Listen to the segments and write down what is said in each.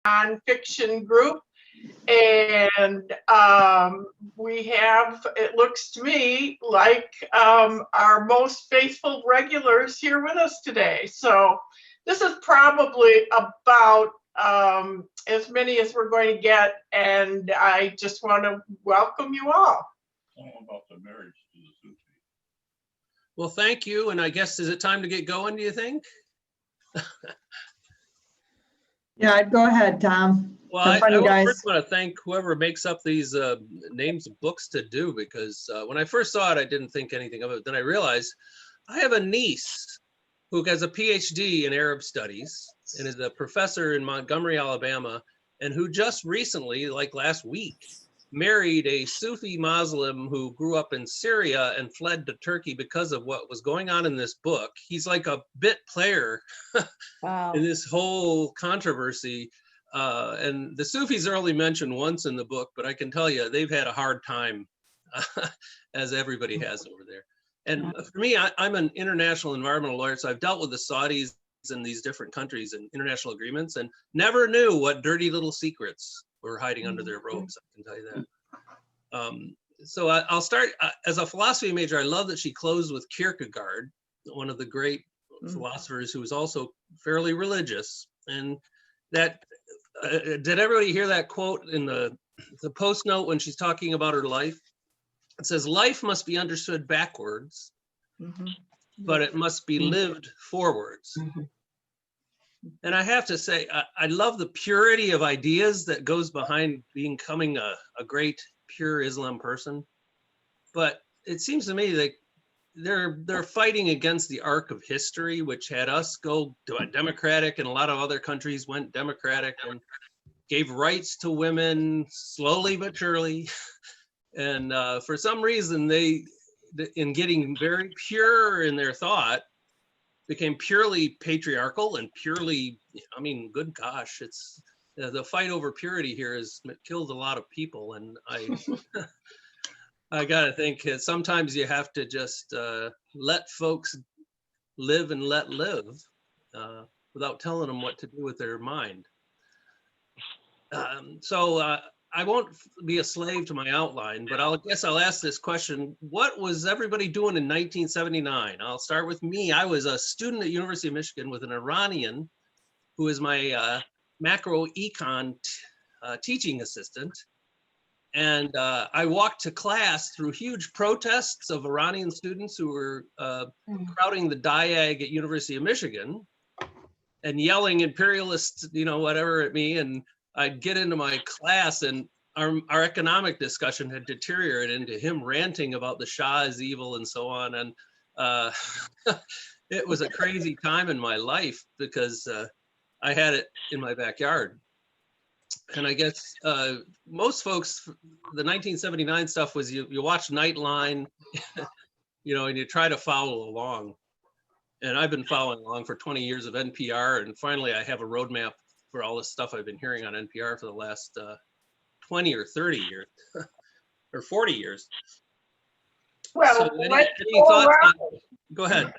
nonfiction group. And we have, it looks to me like our most faithful regulars here with us today. So this is probably about as many as we're going to get. And I just want to welcome you all. About the marriage to the Sufi. Well, thank you. And I guess, is it time to get going, do you think? Yeah, I'd go ahead, Tom. Well, Have fun, you guys. first want to thank whoever makes up these names of books to do, because when I first saw it, I didn't think anything of it. Then I realized I have a niece who has a PhD in Arab studies and is a professor in Montgomery, Alabama, and who just recently, like last week, married a Sufi Muslim who grew up in Syria and fled to Turkey because of what was going on in this book. He's like a bit player Wow. in this whole controversy. And the Sufis are only mentioned once in the book, but I can tell you they've had a hard time, as everybody has over there. And for me, I'm an international environmental lawyer, so I've dealt with the Saudis in these different countries and international agreements, and never knew what dirty little secrets were hiding under their robes, I can tell you that. So I'll start, as a philosophy major, I love that she closed with Kierkegaard, one of the great philosophers who was also fairly religious. And that, did everybody hear that quote in the post note when she's talking about her life? It says, life must be understood backwards, but it must be lived forwards. And I have to say, I love the purity of ideas that goes behind becoming a great pure Islam person. But it seems to me that they're fighting against the arc of history, which had us go to a democratic, and a lot of other countries went democratic and gave rights to women slowly but surely. And for some reason, they, in getting very pure in their thought, became purely patriarchal and purely, I mean, good gosh, it's the fight over purity here has killed a lot of people. And I gotta think sometimes you have to just let folks live and let live without telling them what to do with their mind. So I won't be a slave to my outline, but I guess I'll ask this question. What was everybody doing in 1979? I'll start with me. I was a student at University of Michigan with an Iranian who is my macro econ teaching assistant. And I walked to class through huge protests of Iranian students who were crowding the Diag at University of Michigan and yelling imperialist, you know, whatever at me. And I'd get into my class, and our economic discussion had deteriorated into him ranting about the Shah is evil and so on. And it was a crazy time in my life because I had it in my backyard. And I guess most folks, the 1979 stuff was you watch Nightline, you know, and you try to follow along. And I've been following along for 20 years of NPR, and finally I have a roadmap for all this stuff I've been hearing on NPR for the last 20 or 30 years, or 40 years. Well, so let's any thoughts on, go ahead.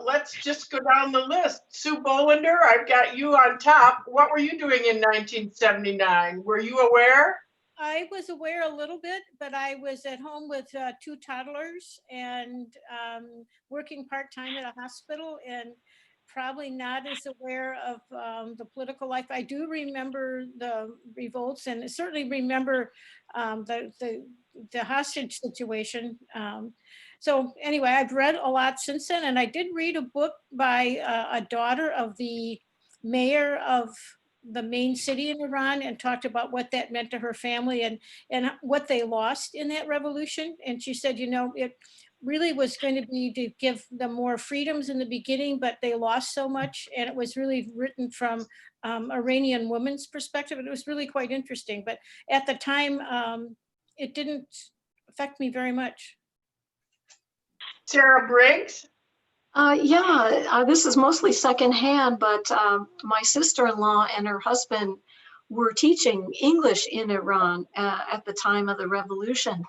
Let's just go down the list. Sue Bolander, I've got you on top. What were you doing in 1979? Were you aware? I was aware a little bit, but I was at home with 2 toddlers and working part-time at a hospital, and probably not as aware of the political life. I do remember the revolts, and certainly remember the hostage situation. So anyway, I've read a lot since then, and I did read a book by a daughter of the mayor of the main city in Iran, and talked about what that meant to her family and what they lost in that revolution. And she said, you know, it really was going to be to give them more freedoms in the beginning, but they lost so much. And it was really written from Iranian women's perspective. And it was really quite interesting. But at the time, it didn't affect me very much. Sarah Briggs? This is mostly secondhand, but my sister-in-law and her husband were teaching English in Iran at the time of the revolution.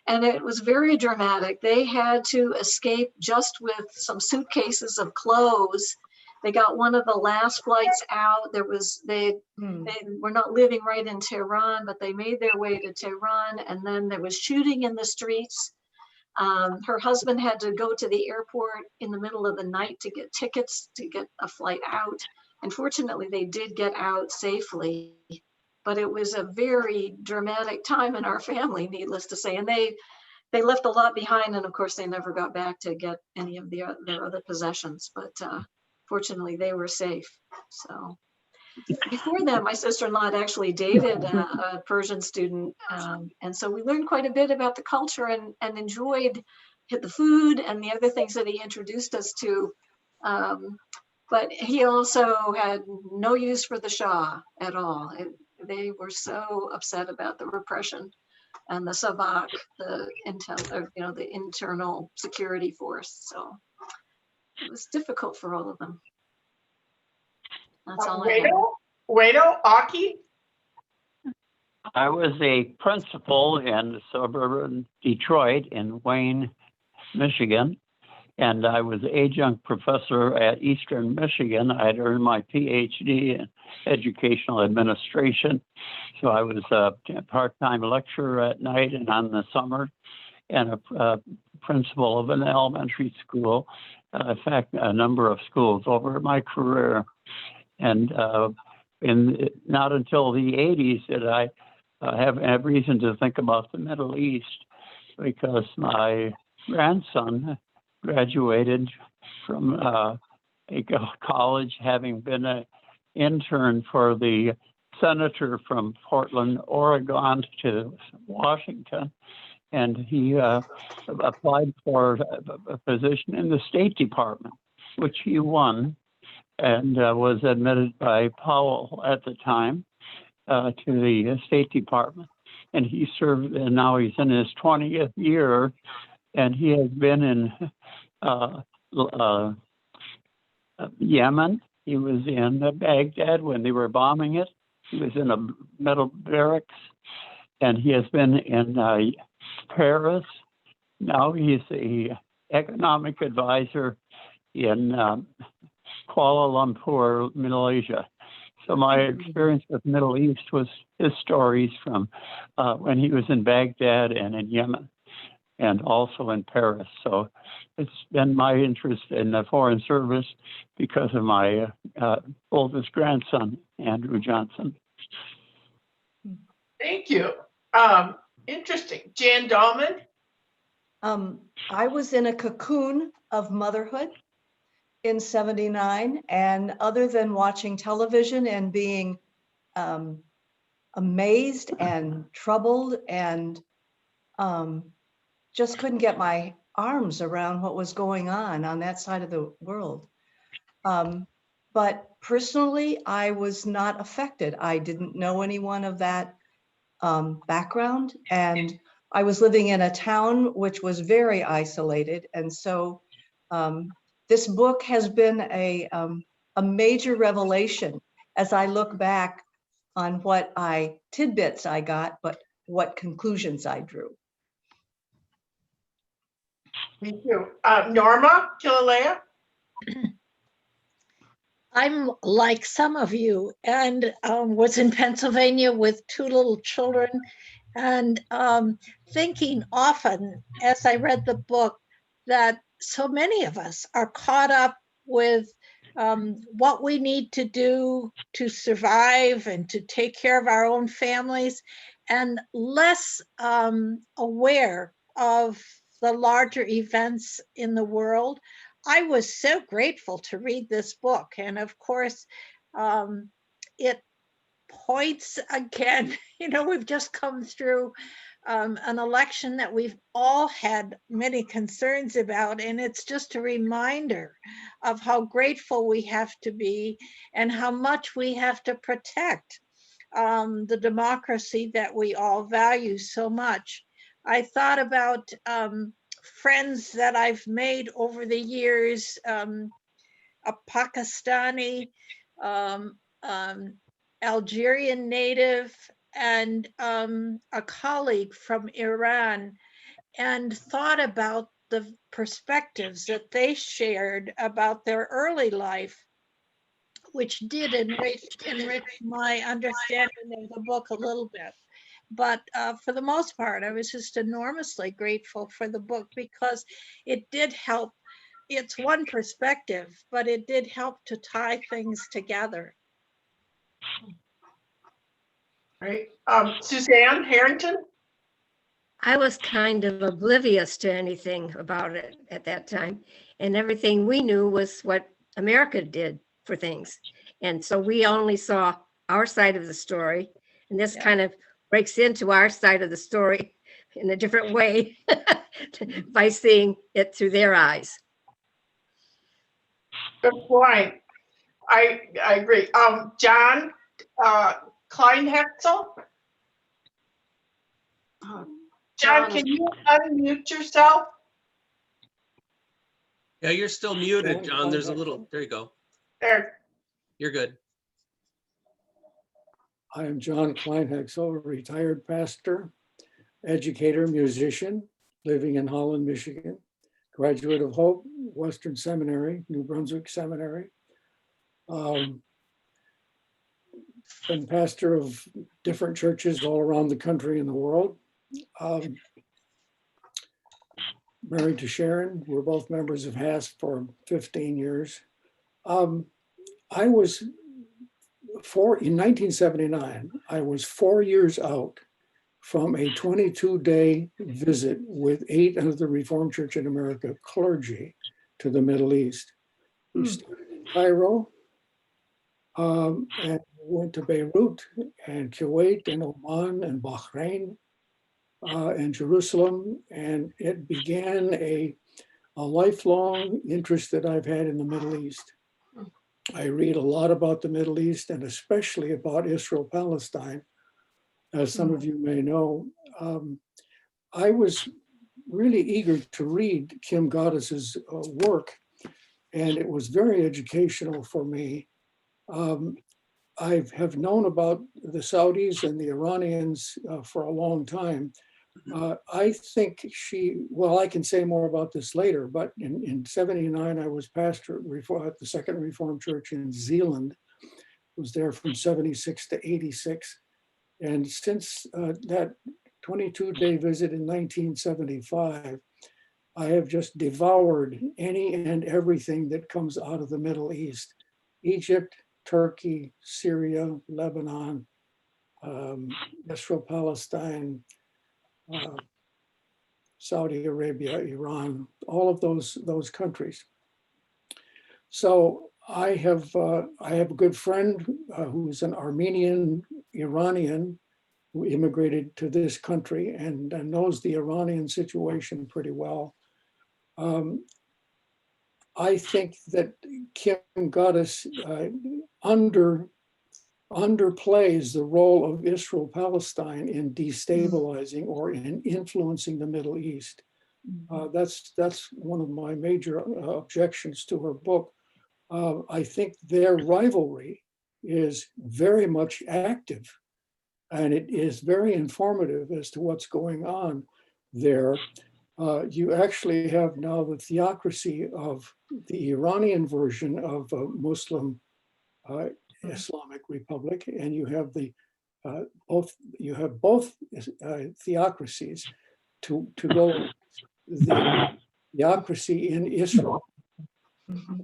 And it was very dramatic. They had to escape just with some suitcases of clothes They got one of the last flights out. They were not living right in Tehran, but they made their way to Tehran, and then there was shooting in the streets. Her husband had to go to the airport in the middle of the night to get tickets to get a flight out. And fortunately, they did get out safely. But it was a very dramatic time in our family, needless to say. And they left a lot behind. And of course, they never got back to get any of their other possessions. But fortunately, they were safe. So before that, my sister-in-law had actually dated a Persian student. And so we learned quite a bit about the culture and enjoyed the food and the other things that he introduced us to. But he also had no use for the Shah at all. They were so upset about the repression and the Savak, the internal security force. So it was difficult for all of them. That's all I have. Wado, Aki? I was a principal in suburban Detroit in Wayne, Michigan, and I was adjunct professor at Eastern Michigan. I'd earned my PhD in educational administration, so I was a part-time lecturer at night and on the summer, and a principal of an elementary school. In fact, a number of schools over my career. And not until the 80s did I have reason to think about the Middle East, because my grandson graduated from a college, having been an intern for the senator from Portland, Oregon to Washington. And he applied for a position in the State Department, which he won, and was admitted by Powell at the time to the State Department. And he served, and now he's in his 20th year, and he has been in Yemen. He was in Baghdad when they were bombing it. He was in a metal barracks, and he has been in Paris. Now he's the economic advisor in Kuala Lumpur, Malaysia. So my experience with Middle East was his stories from when he was in Baghdad and in Yemen, and also in Paris. So it's been my interest in the Foreign Service because of my oldest grandson, Andrew Johnson. Thank you. Interesting. Jan Dahlman? I was in a cocoon of motherhood in '79, and other than watching television and being amazed and troubled and just couldn't get my arms around what was going on that side of the world. But personally, I was not affected. I didn't know anyone of that background, and I was living in a town which was very isolated. And so this book has been a major revelation as I look back on what tidbits I got, but what conclusions I drew. Me too. Norma Killalea? I'm like some of you, and was in Pennsylvania with two little children, and thinking often as I read the book that so many of us are caught up with what we need to do to survive and to take care of our own families, and less aware of the larger events in the world. I was so grateful to read this book. And of course, it points again, we've just come through an election that we've all had many concerns about. And it's just a reminder of how grateful we have to be and how much we have to protect the democracy that we all value so much. I thought about friends that I've made over the years, a Pakistani, Algerian native, and a colleague from Iran, and thought about the perspectives that they shared about their early life which did enrich my understanding of the book a little bit. But for the most part, I was just enormously grateful for the book because it did help. It's one perspective, but it did help to tie things together. Right. Suzanne Harrington? I was kind of oblivious to anything about it at that time. And everything we knew was what America did for things. And so we only saw our side of the story. And this kind of breaks into our side of the story in a different way by seeing it through their eyes. Good point. I agree. John Kleinhexel? John, can you unmute yourself? Yeah, you're still muted, John. There's a little, there you go. There. You're good. I am John Kleinhexel, retired pastor, educator, musician, living in Holland, Michigan, graduate of Hope Western Seminary, New Brunswick Seminary. Been pastor of different churches all around the country and the world. Married to Sharon. We're both members of HASP for 15 years. I was in 1979, I was 4 years out from a 22-day visit with 8 of the Reformed Church in America clergy to the Middle East. We started in Cairo and went to Beirut and Kuwait and Oman and Bahrain and Jerusalem. And it began a lifelong interest that I've had in the Middle East. I read a lot about the Middle East and especially about Israel-Palestine. As some of you may know, I was really eager to read Kim Gaddis's work, and it was very educational for me. I have known about the Saudis and the Iranians for a long time. I think well, I can say more about this later, but in 79, I was pastor at the Second Reformed Church in Zeeland. Was there from 76 to 86. And since that 22-day visit in 1975, I have just devoured any and everything that comes out of the Middle East. Egypt, Turkey, Syria, Lebanon, Israel, Palestine, Saudi Arabia, Iran, all of those countries. So I have a good friend who's an Armenian Iranian who immigrated to this country and knows the Iranian situation pretty well. I think that Kim Gaddis underplays the role of Israel-Palestine in destabilizing or in influencing the Middle East. That's one of my major objections to her book. I think their rivalry is very much active, and it is very informative as to what's going on there. You actually have now the theocracy of the Iranian version of a Muslim Islamic Republic, and you have both theocracies to go the theocracy in Israel.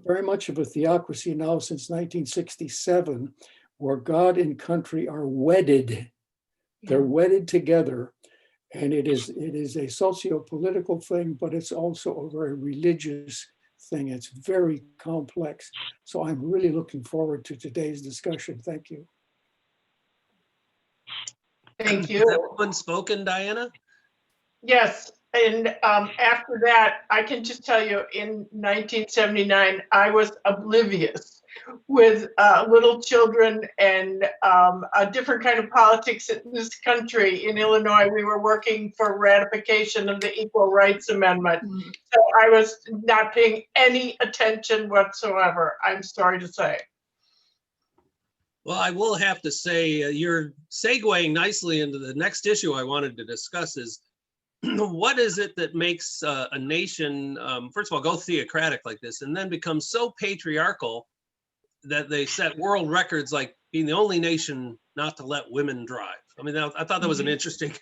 Very much of a theocracy now since 1967, where God and country are wedded. They're wedded together. And it is a socio-political thing, but it's also a very religious thing. It's very complex. So I'm really looking forward to today's discussion. Thank you. Thank you. Is everyone spoken, Diana? Yes, and after that, I can just tell you in 1979, I was oblivious with little children and a different kind of politics in this country. In Illinois, we were working for ratification of the Equal Rights Amendment. So I was not paying any attention whatsoever, I'm sorry to say. Well, I will have to say you're segueing nicely into the next issue I wanted to discuss is what is it that makes a nation, first of all, go theocratic like this and then become so patriarchal that they set world records, like being the only nation not to let women drive. I mean, I thought that was an interesting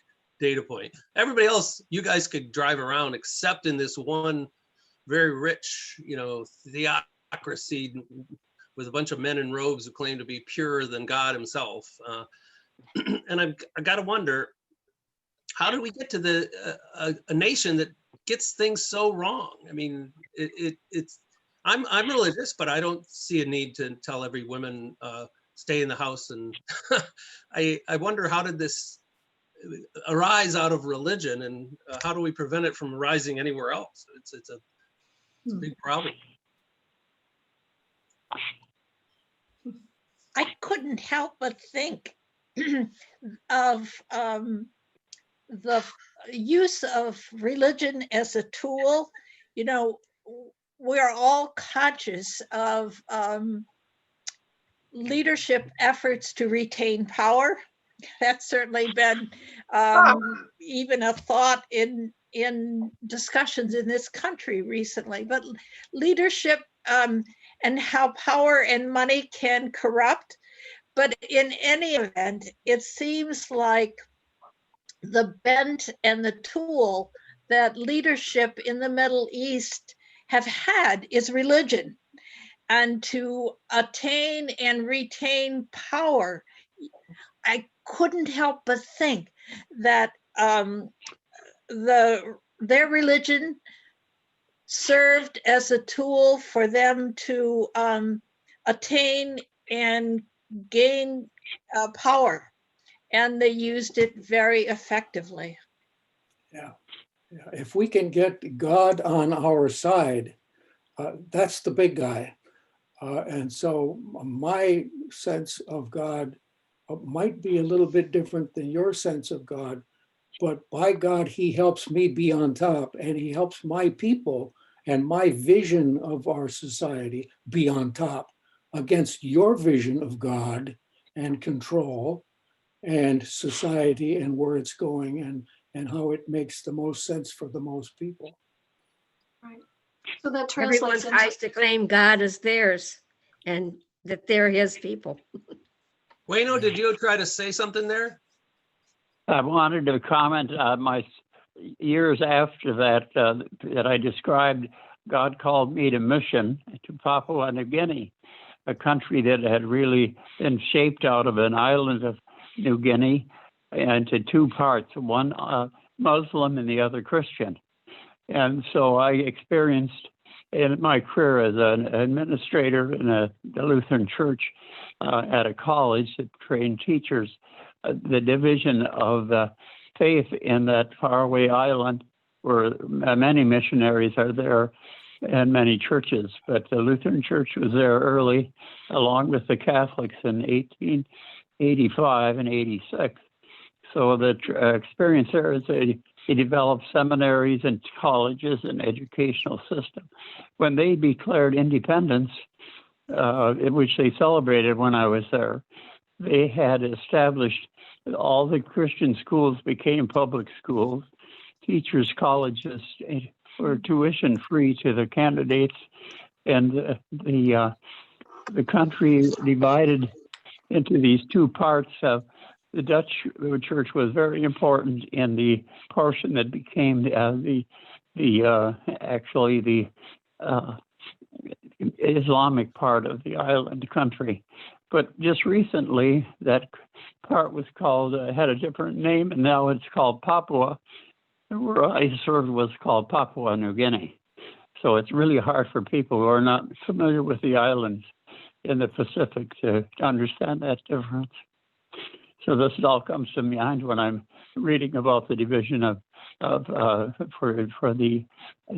data point. Everybody else, you guys could drive around, except in this one very rich, theocracy with a bunch of men in robes who claim to be purer than God himself. And I got to wonder, how did we get to a nation that gets things so wrong? I mean, I'm religious, but I don't see a need to tell every woman stay in the house. And I wonder, how did this arise out of religion, and how do we prevent it from arising anywhere else? It's a big problem. I couldn't help but think of the use of religion as a tool. We're all conscious of leadership efforts to retain power. That's certainly been even a thought in discussions in this country recently. But leadership and how power and money can corrupt. But in any event, it seems like the bent and the tool that leadership in the Middle East have had is religion. And to attain and retain power, I couldn't help but think that their religion served as a tool for them to attain and gain power, and they used it very effectively. Yeah. If we can get God on our side, that's the big guy. And so my sense of God might be a little bit different than your sense of God, but by God, he helps me be on top, and he helps my people and my vision of our society be on top against your vision of God and control and society and where it's going and how it makes the most sense for the most people. Right. So that Everyone translates tries to claim God as theirs and that they're his people. Wayno, did you try to say something there? I wanted to comment on my years after that, that I described. God called me to mission to Papua New Guinea, a country that had really been shaped out of an island of New Guinea into two parts, one Muslim and the other Christian. And so I experienced in my career as an administrator in the Lutheran church at a college that trained teachers, the division of faith in that faraway island, where many missionaries are there and many churches. But the Lutheran church was there early, along with the Catholics in 1885 and 86. So the experience there is they developed seminaries and colleges and educational system. When they declared independence, which they celebrated when I was there, they had established all the Christian schools became public schools. Teachers' colleges were tuition free to the candidates, and the country divided into these two parts. The Dutch church was very important in the portion that became the Islamic part of the island country. But just recently, that part was called, had a different name, and now it's called Papua. And where I served was called Papua New Guinea. So it's really hard for people who are not familiar with the islands in the Pacific to understand that difference. So this all comes to mind when I'm reading about the division for the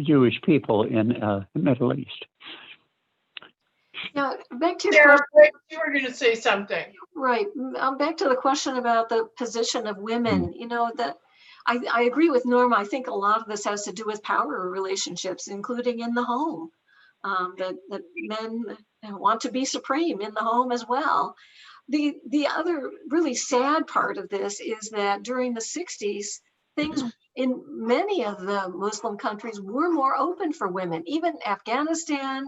Jewish people in the Middle East. Now, back to your Sarah, question, you were going to say something. right? Back to the question about the position of women. That I agree with Norma. I think a lot of this has to do with power relationships, including in the home. That men want to be supreme in the home as well. The other really sad part of this is that during the 60s, things in many of the Muslim countries were more open for women. Even Afghanistan,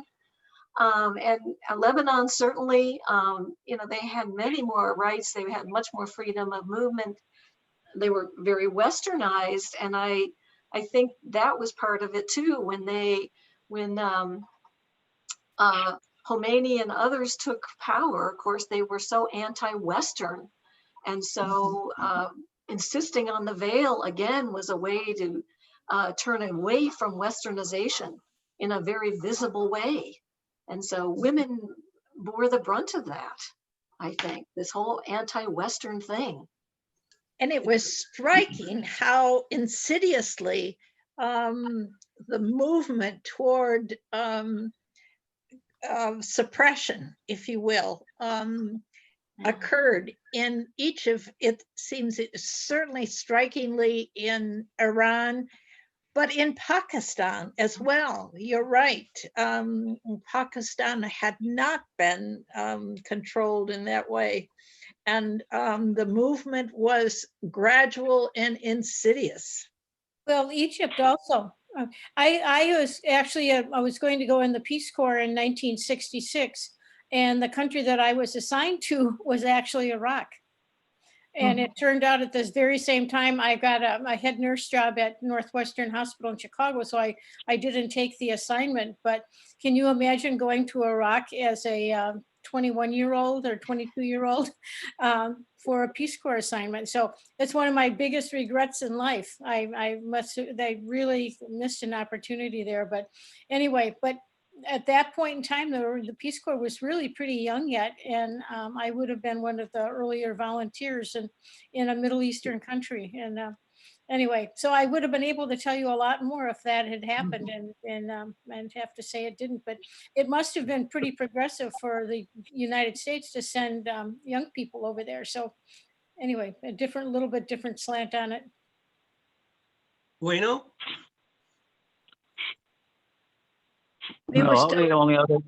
And Lebanon certainly, they had many more rights. They had much more freedom of movement. They were very westernized, and I think that was part of it too. When Khomeini and others took power, of course, they were so anti-Western, and so insisting on the veil again was a way to turn away from Westernization in a very visible way. And so women bore the brunt of that, I think, this whole anti-Western thing. And it was striking how insidiously the movement toward suppression, if you will, occurred in each of, it seems certainly strikingly in Iran, but in Pakistan as well. You're right. Pakistan had not been controlled in that way. And the movement was gradual and insidious. Well, Egypt also. I was actually, I was going to go in the Peace Corps in 1966, and the country that I was assigned to was actually Iraq. And it turned out at this very same time, I got a head nurse job at Northwestern Hospital in Chicago. So I didn't take the assignment, but can you imagine going to Iraq as a 21-year-old or 22-year-old for a Peace Corps assignment? So it's one of my biggest regrets in life. I really missed an opportunity there. But anyway, but at that point in time, the Peace Corps was really pretty young yet. And I would have been one of the earlier volunteers in a Middle Eastern country. And anyway, so I would have been able to tell you a lot more if that had happened, and have to say it didn't. But it must have been pretty progressive for the United States to send young people over there. So anyway, a little bit different slant on it. Bueno? We were No, still- the only other,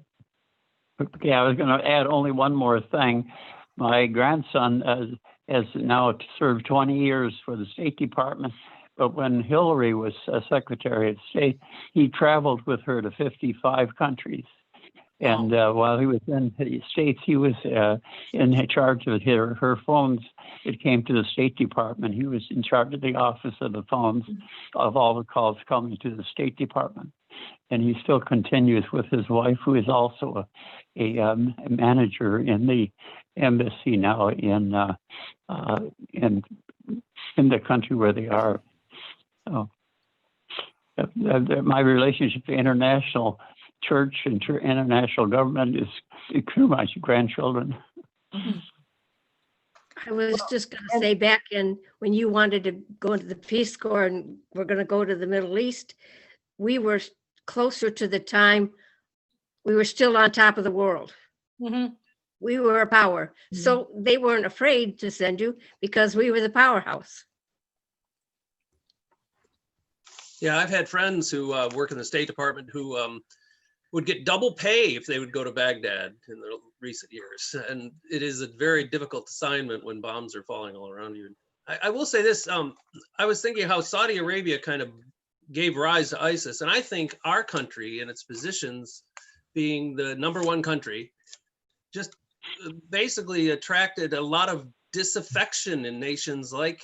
okay, I was going to add only one more thing. My grandson has now served 20 years for the State Department, but when Hillary was Secretary of State, he traveled with her to 55 countries. And while he was in the States, he was in charge of her phones. It came to the State Department. He was in charge of the office of the phones of all the calls coming to the State Department. And he still continues with his wife, who is also a manager in the embassy now in the country where they are. So, my relationship to international church and international government is through my grandchildren. I was just going to say, back in when you wanted to go into the Peace Corps and we're going to go to the Middle East, we were closer to the time we were still on top of the world. We were a power. So they weren't afraid to send you because we were the powerhouse. Yeah, I've had friends who work in the State Department who would get double pay if they would go to Baghdad in the recent years. And it is a very difficult assignment when bombs are falling all around you. I will say this, I was thinking how Saudi Arabia kind of gave rise to ISIS. And I think our country and its positions being the #1 country just basically attracted a lot of disaffection in nations like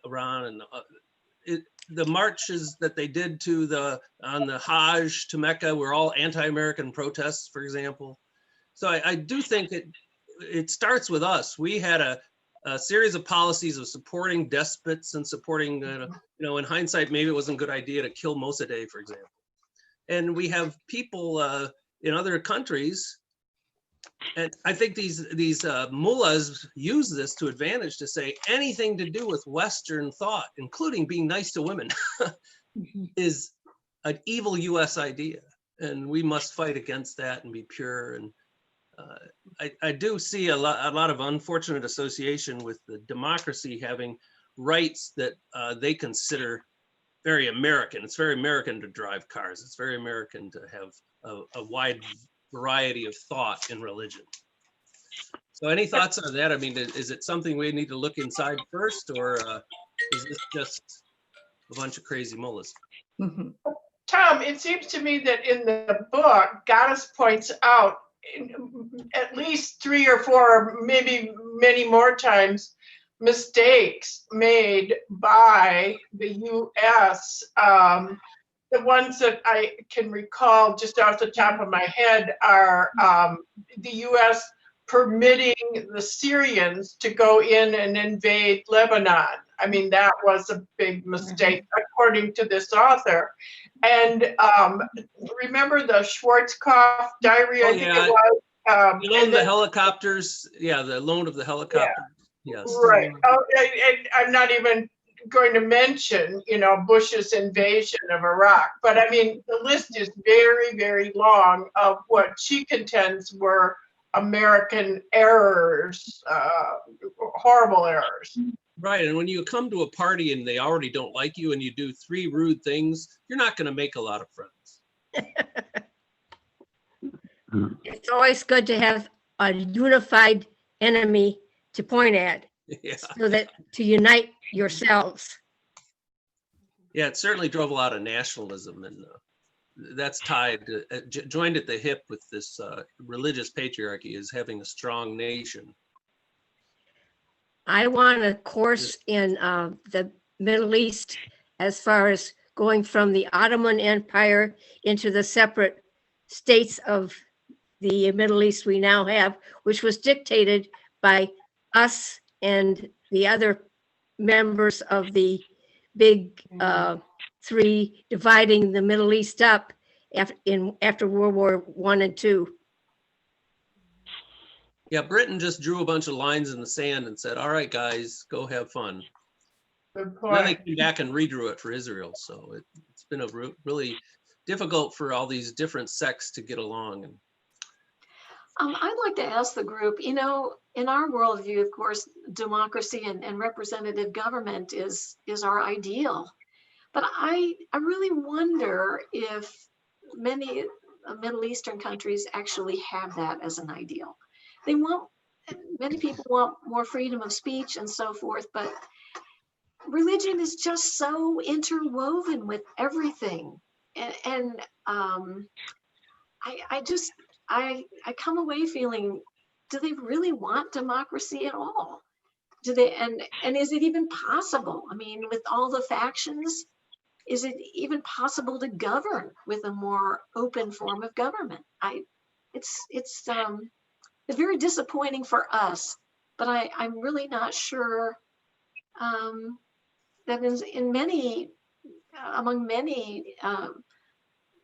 Iran, and the marches that they did on the Hajj to Mecca were all anti-American protests, for example. So I do think it starts with us. We had a series of policies of supporting despots and supporting, in hindsight, maybe it wasn't a good idea to kill Mossadegh, for example. And we have people in other countries, and I think these mullahs use this to advantage to say anything to do with Western thought, including being nice to women, is an evil US idea. And we must fight against that and be pure. And I do see a lot of unfortunate association with the democracy having rights that they consider very American. It's very American to drive cars. It's very American to have a wide variety of thought in religion. So any thoughts on that? I mean, is it something we need to look inside first, or is this just a bunch of crazy mullahs? Tom, it seems to me that in the book, Goddess points out at least 3 or 4, maybe many more times, mistakes made by the US. The ones that I can recall just off the top of my head are the US permitting the Syrians to go in and invade Lebanon. I mean, that was a big mistake, according to this author. And remember the Schwarzkopf diary, Oh, I think yeah. it was. You loan and the then- helicopters. Yeah, the loan of the helicopter. Yes. Right. Oh, and I'm not even going to mention, Bush's invasion of Iraq. But I mean, the list is very, very long of what she contends were American errors, horrible errors. Right. And when you come to a party and they already don't like you and you do 3 rude things, you're not going to make a lot of friends. It's always good to have a unified enemy to point at Yeah. so that to unite yourselves. Yeah, it certainly drove a lot of nationalism, and that's tied, joined at the hip with this religious patriarchy, is having a strong nation. I want a course in the Middle East as far as going from the Ottoman Empire into the separate states of the Middle East we now have, which was dictated by us and the other members of the big 3 dividing the Middle East up after World War I and II. Yeah, Britain just drew a bunch of lines in the sand and said, all right, guys, go have fun. Good And then they point. came back and redrew it for Israel. So it's been a really difficult for all these different sects to get along. And I'd like to ask the group, in our worldview, of course, democracy and representative government is our ideal. But I really wonder if many Middle Eastern countries actually have that as an ideal. Many people want more freedom of speech and so forth, but religion is just so interwoven with everything. And I come away feeling, do they really want democracy at all? Do they, and is it even possible? I mean, with all the factions, is it even possible to govern with a more open form of government? It's very disappointing for us, but I'm really not sure that among many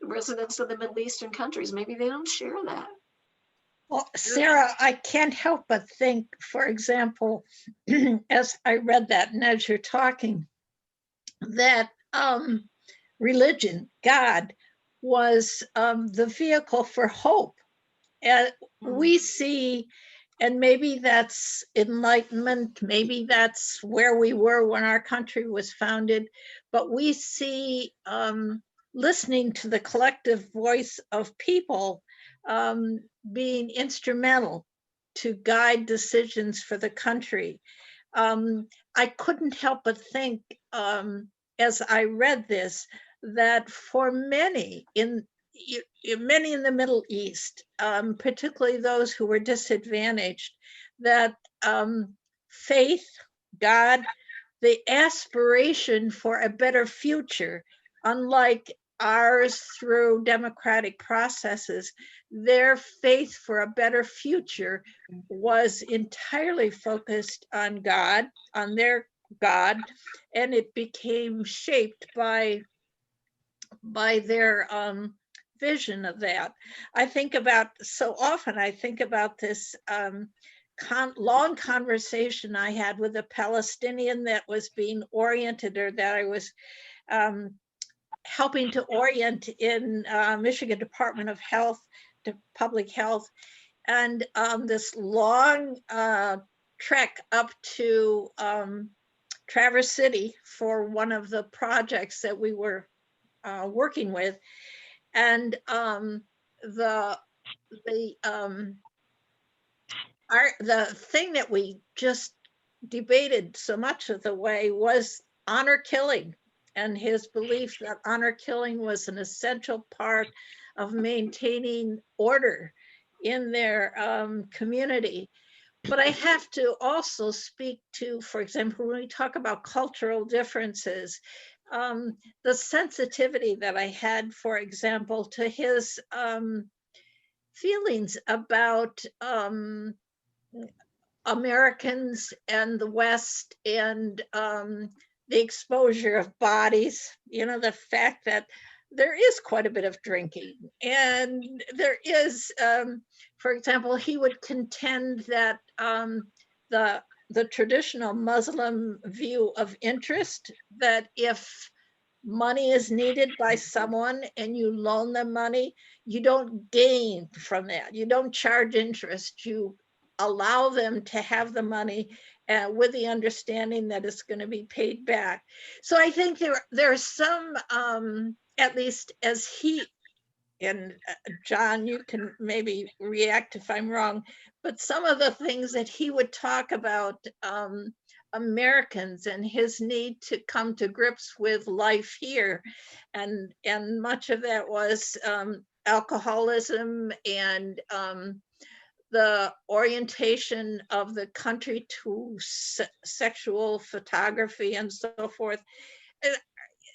residents of the Middle Eastern countries, maybe they don't share that. Well, Sarah, I can't help but think, for example, as I read that and as you're talking, that religion, God, was the vehicle for hope. And we see, and maybe that's enlightenment, maybe that's where we were when our country was founded, but we see listening to the collective voice of people being instrumental to guide decisions for the country. I couldn't help but think, as I read this, that for many in the Middle East, particularly those who were disadvantaged, that faith, God, the aspiration for a better future, unlike ours through democratic processes, their faith for a better future was entirely focused on God, on their God, and it became shaped by their vision of that. So often I think about this long conversation I had with a Palestinian that was being oriented, or that I was helping to orient in Michigan Department of Health, to Public Health, and this long trek up to Traverse City for one of the projects that we were working with. And the thing that we just debated so much of the way was honor killing. and his belief that honor killing was an essential part of maintaining order in their community. But I have to also speak to, for example, when we talk about cultural differences, the sensitivity that I had, for example, to his feelings about Americans and the West and the exposure of bodies, the fact that there is quite a bit of drinking. And there is, for example, he would contend that the traditional Muslim view of interest, that if money is needed by someone and you loan them money, you don't gain from that. You don't charge interest. You allow them to have the money with the understanding that it's going to be paid back. So I think there's some, at least as he, and John, you can maybe react if I'm wrong, but some of the things that he would talk about Americans and his need to come to grips with life here. And much of that was alcoholism and the orientation of the country to sexual photography and so forth.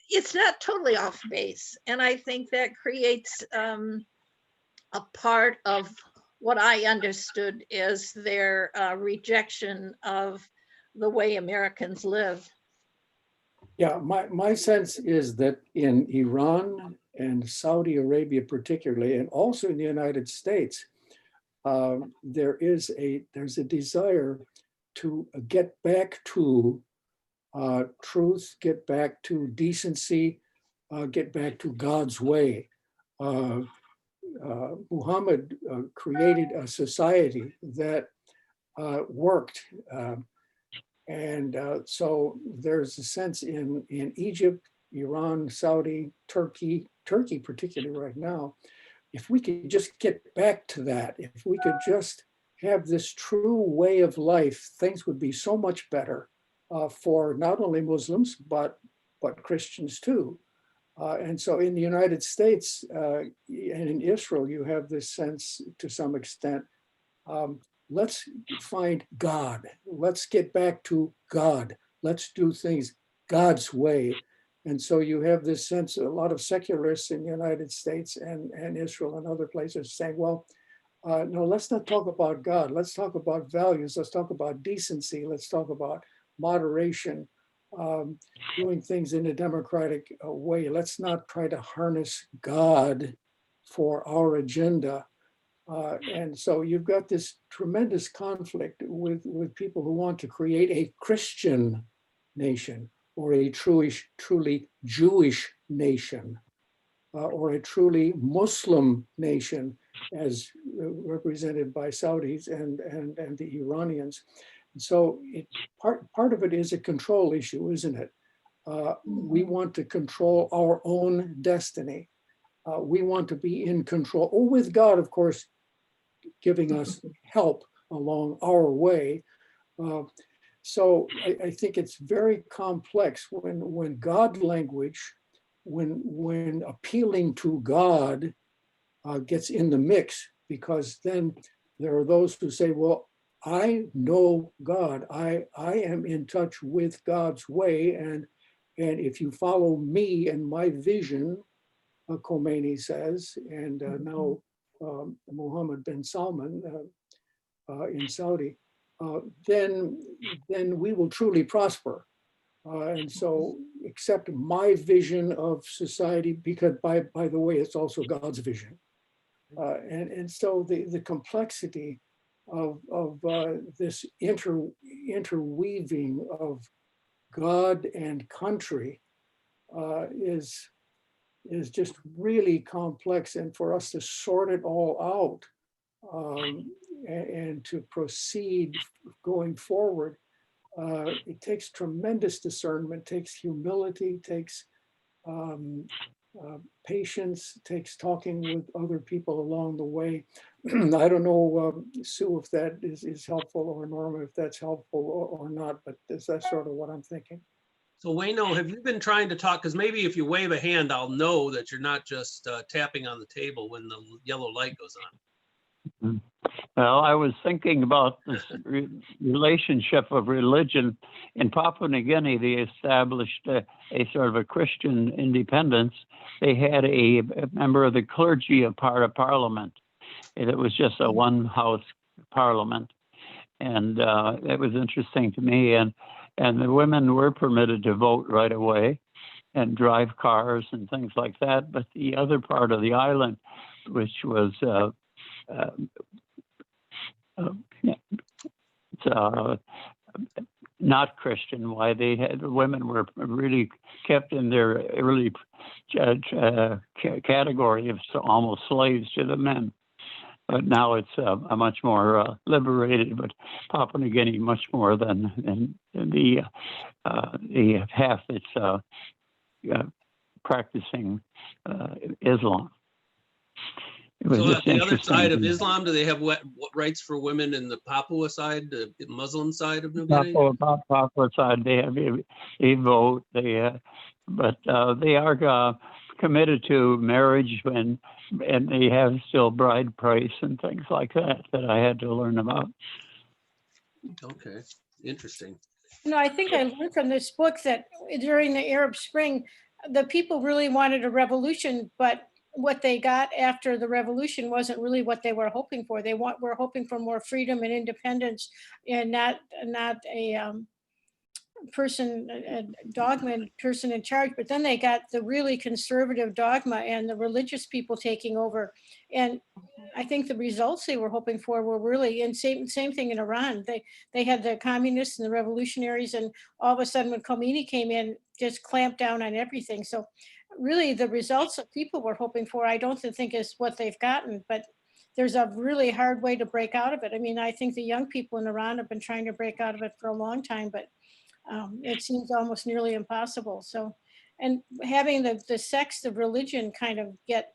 It's not totally off base. And I think that creates a part of what I understood as their rejection of the way Americans live. Yeah, my sense is that in Iran and Saudi Arabia particularly, and also in the United States, there's a desire to get back to truth, get back to decency, get back to God's way. Muhammad created a society that worked. So there's a sense in Egypt, Iran, Saudi, Turkey particularly right now, if we could just get back to that, if we could just have this true way of life, things would be so much better for not only Muslims, but Christians too. And so in the United States and in Israel, you have this sense to some extent, let's find God. Let's get back to God. Let's do things God's way. And so you have this sense, a lot of secularists in the United States and Israel and other places saying, well, no, let's not talk about God. Let's talk about values. Let's talk about decency. Let's talk about moderation, doing things in a democratic way. Let's not try to harness God for our agenda. And so you've got this tremendous conflict with people who want to create a Christian nation or a truly Jewish nation or a truly Muslim nation as represented by Saudis and the Iranians. And so part of it is a control issue, isn't it? We want to control our own destiny. We want to be in control, with God, of course, giving us help along our way. So I think it's very complex when God language, when appealing to God gets in the mix, because then there are those who say, well, I know God. I am in touch with God's way. And if you follow me and my vision, Khomeini says, and now Mohammed bin Salman in Saudi, then we will truly prosper. And so accept my vision of society, because by the way, it's also God's vision. And so the complexity of this interweaving of God and country is just really complex. And for us to sort it all out and to proceed going forward, it takes tremendous discernment, takes humility, takes patience, takes talking with other people along the way. I don't know, Sue, if that is helpful, or Norma, if that's helpful or not, but that's sort of what I'm thinking. So Wayno, have you been trying to talk? Because maybe if you wave a hand, I'll know that you're not just tapping on the table when the yellow light goes on. Well, I was thinking about this relationship of religion. In Papua New Guinea, they established a sort of a Christian independence. They had a member of the clergy a part of parliament. It was just a one-house parliament. And it was interesting to me. And the women were permitted to vote right away and drive cars and things like that. But the other part of the island, which was not Christian, why they had women were really kept in their early category of almost slaves to the men. But now it's a much more liberated, but Papua New Guinea much more than the half that's practicing Islam. So at the other side of Islam, do they have what rights for women in the Papua side, the Muslim side of New Guinea? Papua side, they have a vote. But they are committed to marriage and they have still bride price and things like that I had to learn about. Okay, interesting. No, I think I learned from this book that during the Arab Spring, the people really wanted a revolution, but what they got after the revolution wasn't really what they were hoping for. They were hoping for more freedom and independence, and not a dogma person in charge. But then they got the really conservative dogma and the religious people taking over. And I think the results they were hoping for were really, and same thing in Iran. They had the communists and the revolutionaries, and all of a sudden when Khomeini came in, just clamped down on everything. So really the results that people were hoping for, I don't think is what they've gotten, but there's a really hard way to break out of it. I mean, I think the young people in Iran have been trying to break out of it for a long time, but it seems almost nearly impossible. So, and having the sects of religion kind of get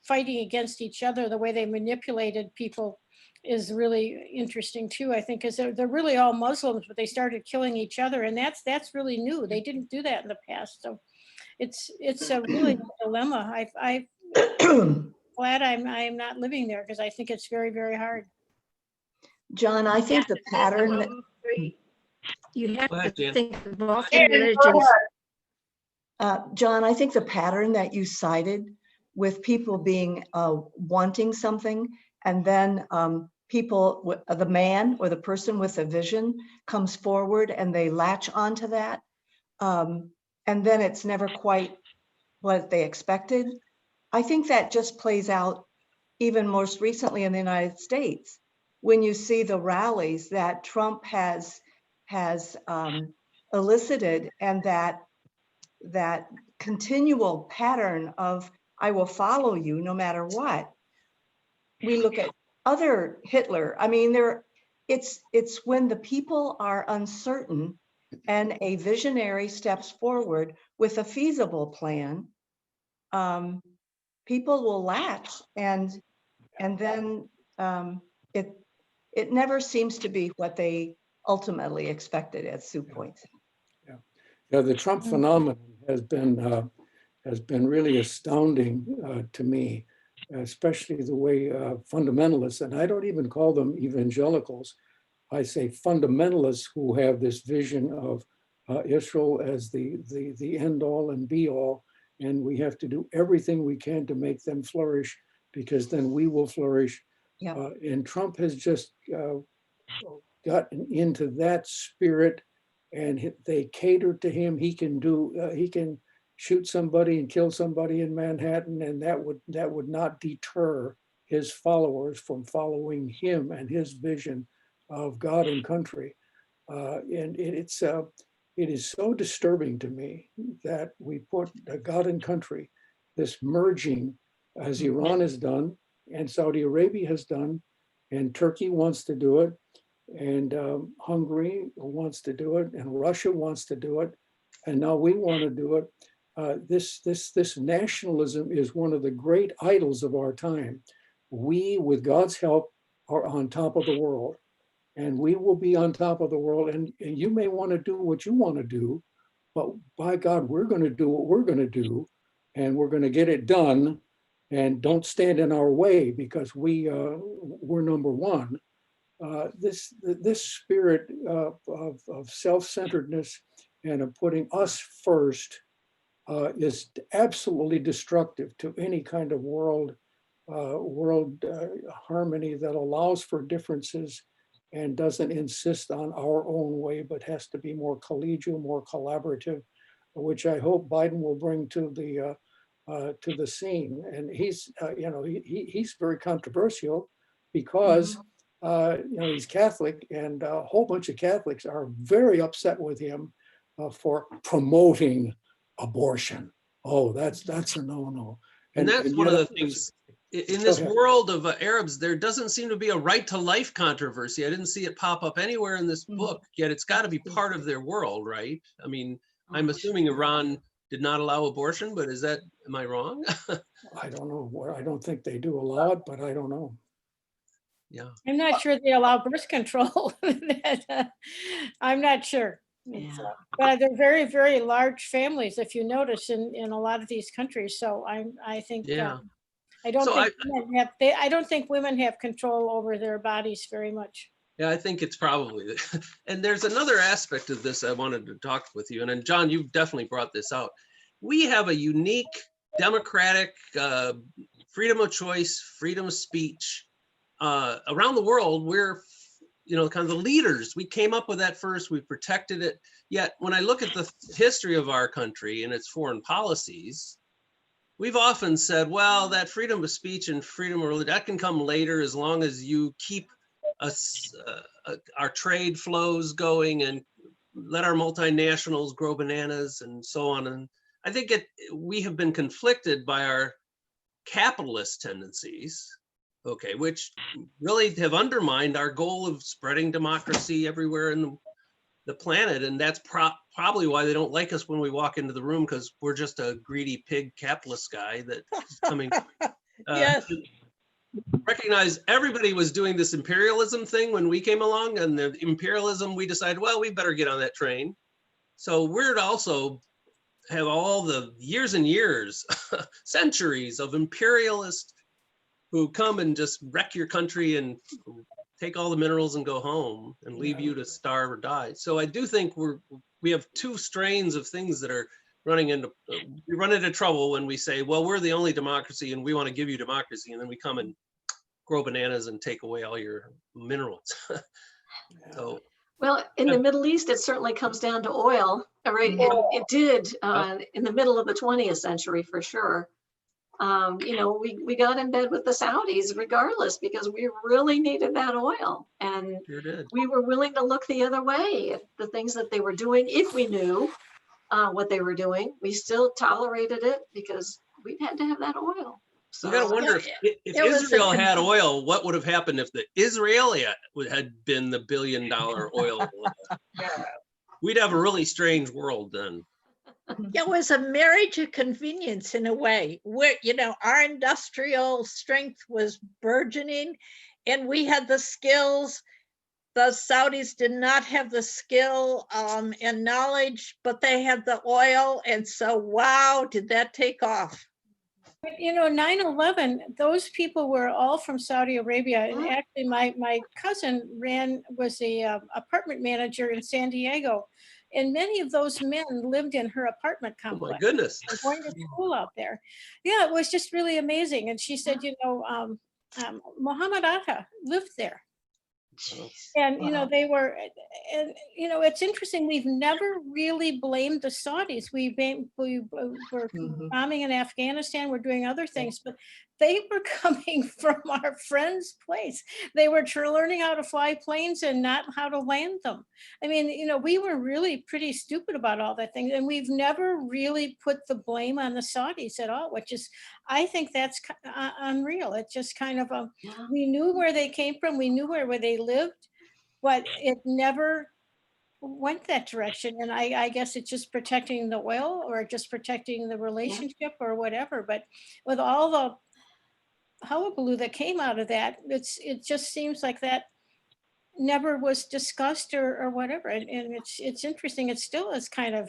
fighting against each other, the way they manipulated people is really interesting too, I think, because they're really all Muslims, but they started killing each other, and that's really new. They didn't do that in the past. So it's a really dilemma. I'm glad I'm not living there, because I think it's very, very hard. John, I think the pattern. You have Go ahead, to Jan. think of all Yeah, three go religions. John, I think the pattern that you cited with people being wanting something, and then people, the man or the person with a vision comes forward and they latch onto that, and then it's never quite what they expected. I think that just plays out even most recently in the United States, when you see the rallies that Trump has elicited, and that continual pattern of "I will follow you no matter what." We look at other Hitler. I mean, it's when the people are uncertain and a visionary steps forward with a feasible plan, people will latch, and then it never seems to be what they ultimately expected, as Sue points out. Yeah, the Trump phenomenon has been really astounding to me, especially the way fundamentalists, and I don't even call them evangelicals, I say fundamentalists who have this vision of Israel as the end all and be all, and we have to do everything we can to make them flourish, because then we will flourish. Yeah. And Trump has just gotten into that spirit, and they cater to him. He can shoot somebody and kill somebody in Manhattan, and that would not deter his followers from following him and his vision of God and country. And it is so disturbing to me that we put God and country, this merging, as Iran has done, and Saudi Arabia has done, and Turkey wants to do it, and Hungary wants to do it, and Russia wants to do it, and now we want to do it. This nationalism is one of the great idols of our time. We, with God's help, are on top of the world, and we will be on top of the world. And you may want to do what you want to do, but by God, we're going to do what we're going to do, and we're going to get it done, and don't stand in our way because we're number one. This spirit of self-centeredness and of putting us first is absolutely destructive to any kind of world harmony that allows for differences and doesn't insist on our own way, but has to be more collegial, more collaborative, which I hope Biden will bring to the scene. And he's, he's very controversial because, he's Catholic, and a whole bunch of Catholics are very upset with him for promoting abortion. Oh, that's a no-no. And that's one of the things, in this ahead. world of Arabs, there doesn't seem to be a right to life controversy. I didn't see it pop up anywhere in this book, yet it's got to be part of their world, right? I mean, I'm assuming Iran did not allow abortion, but am I wrong? I don't know. I don't think they do allow it, but I don't know. Yeah. I'm not sure they allow birth control. I'm not sure. But they're very, very large families, if you notice, in a lot of these countries. So I think I don't think women have control over their bodies very much. Yeah, I think it's probably, and there's another aspect of this I wanted to talk with you. And then John, you've definitely brought this out. We have a unique democratic freedom of choice, freedom of speech around the world. We're, kind of the leaders. We came up with that first, we protected it. Yet when I look at the history of our country and its foreign policies, we've often said, well, that freedom of speech and freedom of religion, that can come later as long as you keep us, our trade flows going and let our multinationals grow bananas and so on. And I think we have been conflicted by our capitalist tendencies, which really have undermined our goal of spreading democracy everywhere in the planet. And that's probably why they don't like us when we walk into the room, because we're just a greedy pig capitalist guy that's coming. Yes. Recognize everybody was doing this imperialism thing when we came along, and the imperialism, we decided, well, we better get on that train. So we're also have all the years and years, centuries of imperialists who come and just wreck your country and take all the minerals and go home and leave you to starve or die. So I do think we have two strains of things that are we run into trouble when we say, well, we're the only democracy and we want to give you democracy. And then we come and grow bananas and take away all your minerals. Well, in the Middle East, it certainly comes down to oil. Right? It did in the middle of the 20th century, for sure. We got in bed with the Saudis regardless, because we really needed that oil. And we were willing to look the other way at the things that they were doing. If we knew what they were doing, we still tolerated it because we had to have that oil. So you gotta wonder if Israel had oil, what would have happened if the Israeli had been the billion-dollar oil? We'd have a really strange world then. It was a marriage of convenience in a way, where, our industrial strength was burgeoning and we had the skills. The Saudis did not have the skill and knowledge, but they had the oil. And so, wow, did that take off? 9/11, those people were all from Saudi Arabia. And actually, my cousin was a apartment manager in San Diego. And many of those men lived in her apartment complex. Oh my goodness. Going to school out there. Yeah, it was just really amazing. And she said, Muhammad Atta lived there. And, they were, and, it's interesting. We've never really blamed the Saudis. We were bombing in Afghanistan. We're doing other things, but they were coming from our friend's place. They were learning how to fly planes and not how to land them. I mean, we were really pretty stupid about all that thing. And we've never really put the blame on the Saudis at all, which is, I think that's unreal. It's just kind of, we knew where they came from. We knew where they lived, but it never went that direction. And I guess it's just protecting the oil or just protecting the relationship or whatever. But with all the hullabaloo that came out of that, it just seems like that never was discussed or whatever. And it's interesting. It still is kind of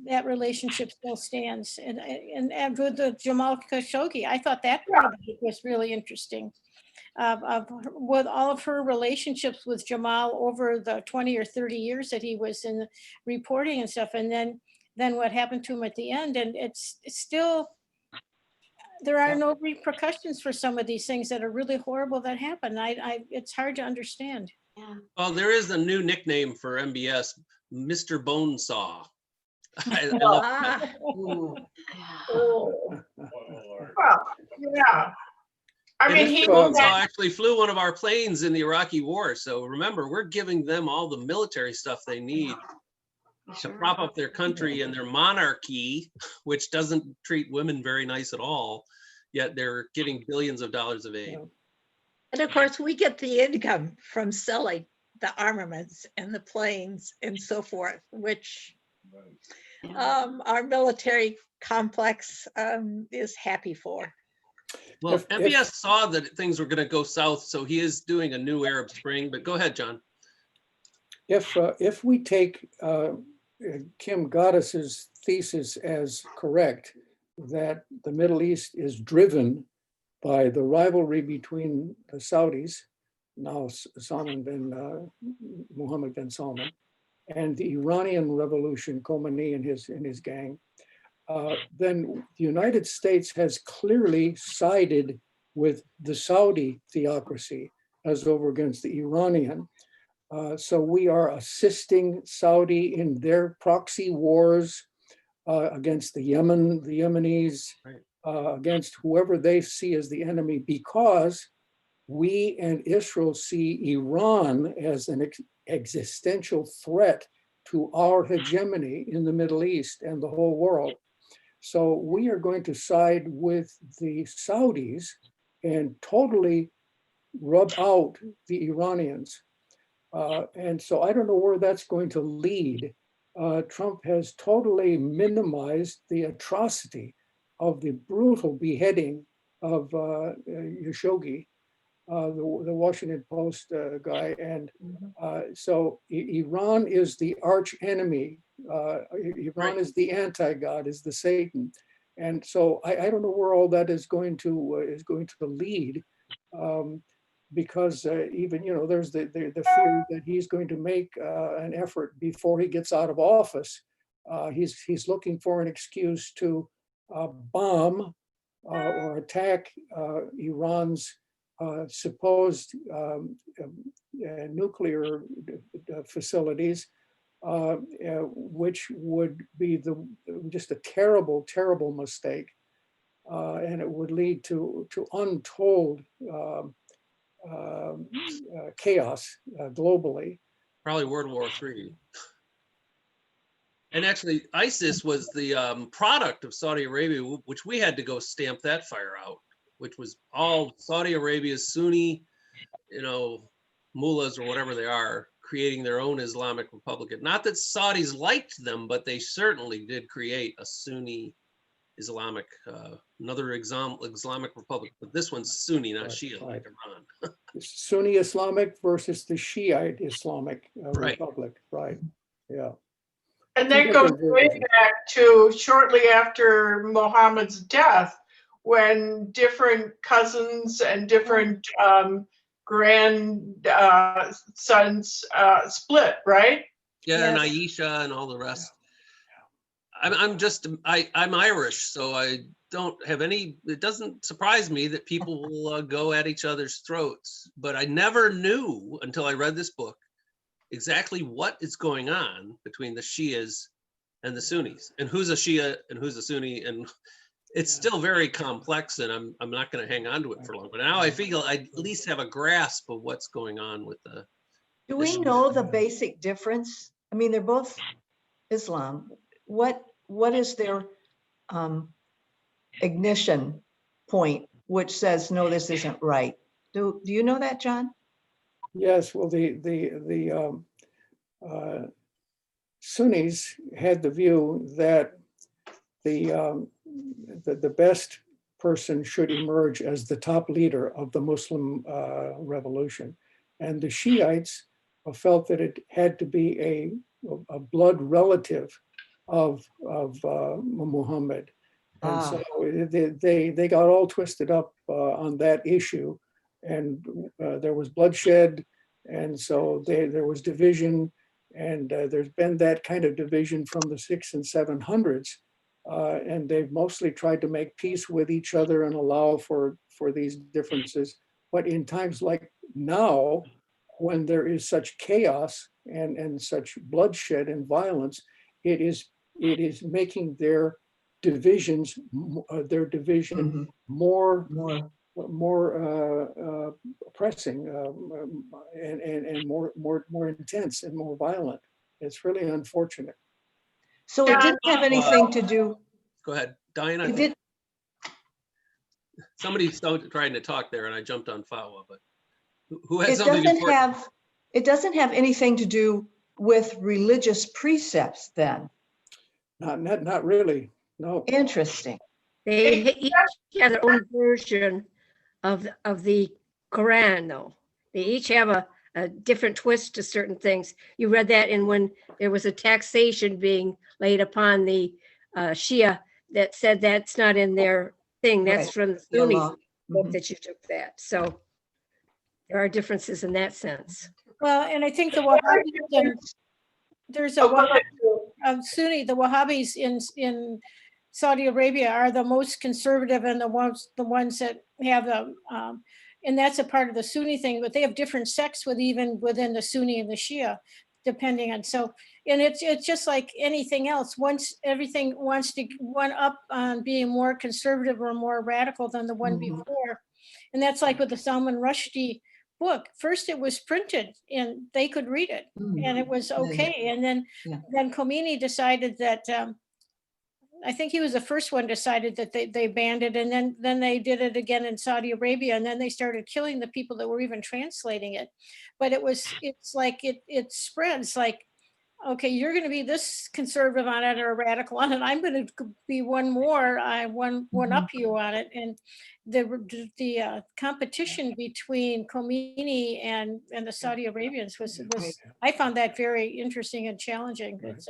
that relationship still stands. And with the Jamal Khashoggi, I thought that part of it was really interesting. With all of her relationships with Jamal over the 20 or 30 years that he was in reporting and stuff, and then what happened to him at the end. And it's still, there are no repercussions for some of these things that are really horrible that happen. It's hard to understand. Yeah. Well, there is a new nickname for MBS, Mr. Bonesaw. I love Ah, Ooh. Oh, Oh, Lord. well, yeah. I And mean, Mr. he Bonesaw actually flew one of our planes in the Iraqi war. So remember, we're giving them all the military stuff they need to Sure. prop up their country and their monarchy, which doesn't treat women very nice at all, yet they're getting billions of dollars of aid. And of course, we get the income from selling the armaments and the planes and so forth, which Right. our military complex is happy for. Well, If- MBS saw that things were going to go south, so he is doing a new Arab Spring. But go ahead, John. If we take Kim Gaddis's thesis as correct, that the Middle East is driven by the rivalry between the Saudis, now Mohammed bin Salman, and the Iranian Revolution, Khomeini and his gang, then the United States has clearly sided with the Saudi theocracy as over against the Iranian. So we are assisting Saudi in their proxy wars against the Yemenis, against whoever they see as the enemy, because we and Israel see Iran as an existential threat to our hegemony in the Middle East and the whole world. So we are going to side with the Saudis and totally rub out the Iranians. And so I don't know where that's going to lead. Trump has totally minimized the atrocity of the brutal beheading of Khashoggi, the Washington Post guy. And so Iran is the arch enemy. Iran is the anti-God, is the Satan. And so I don't know where all that is going to lead. Because even, there's the fear that he's going to make an effort before he gets out of office. He's looking for an excuse to bomb or attack Iran's supposed nuclear facilities, which would be just a terrible, terrible mistake. And it would lead to untold chaos globally. Probably World War III. And actually, ISIS was the product of Saudi Arabia, which we had to go stamp that fire out, which was all Saudi Arabia's Sunni, mullahs or whatever they are, creating their own Islamic Republic. Not that Saudis liked them, but they certainly did create a Sunni Islamic, another Islamic Republic. But this one's Sunni, not Shia, like Iran. Sunni Islamic versus the Shiite Islamic Republic, right? Yeah. And that goes way back to shortly after Muhammad's death, when different cousins and different grandsons split, right? Yeah, and Yes. Aisha and all the rest. I'm Irish, so I don't have any, it doesn't surprise me that people will go at each other's throats, but I never knew until I read this book exactly what is going on between the Shias and the Sunnis, and who's a Shia and who's a Sunni, and it's still very complex, and I'm not going to hang on to it for long, but now I feel I at least have a grasp of what's going on with the. Do we know the basic difference? I mean, they're both Islam. What is their ignition point, which says, no, this isn't right? Do you know that, John? Yes, well, the Sunnis had the view that the best person should emerge as the top leader of the Muslim revolution, and the Shiites felt that it had to be a blood relative of Muhammad. And Ah. so they got all twisted up on that issue, and there was bloodshed, and so there was division, and there's been that kind of division from the 600s and 700s, and they've mostly tried to make peace with each other and allow for these differences. But in times like now, when there is such chaos and such bloodshed and violence, it is making their division Mhm. more More. pressing and more intense and more violent. It's really unfortunate. So it didn't have anything to do, Go ahead, Diane. I it think did, somebody started trying to talk there and I jumped on Fatwa, but who has it something doesn't important? have, it doesn't have anything to do with religious precepts then. Not really, no. Interesting. They each have their own version of the Quran, though. They each have a different twist to certain things. You read that in when there was a taxation being laid upon the Shia that said that's not in their thing. That's Right. from the The Sunni law. book Mhm. that you took that. So there are differences in that sense. Well, and I think the Wahhabis, there's a Oh, go ahead. Sunni, the Wahhabis in Saudi Arabia are the most conservative and the ones that have the, and that's a part of the Sunni thing, but they have different sects within the Sunni and the Shia, depending on, so, and it's just like anything else. Once everything wants to one up on being more conservative or more radical than the one Mhm. before. And that's like with the Salman Rushdie book. First it was printed and they could read it and it was okay. And then Khomeini decided that, I think he was the first one decided that they banned it, and then they did it again in Saudi Arabia, and then they started killing the people that were even translating it. But it's like it spreads like, okay, you're going to be this conservative on it or radical on it. I'm going to be one more, one up you on it. And the competition between Khomeini and the Saudi Arabians was I found that very interesting and challenging. It's,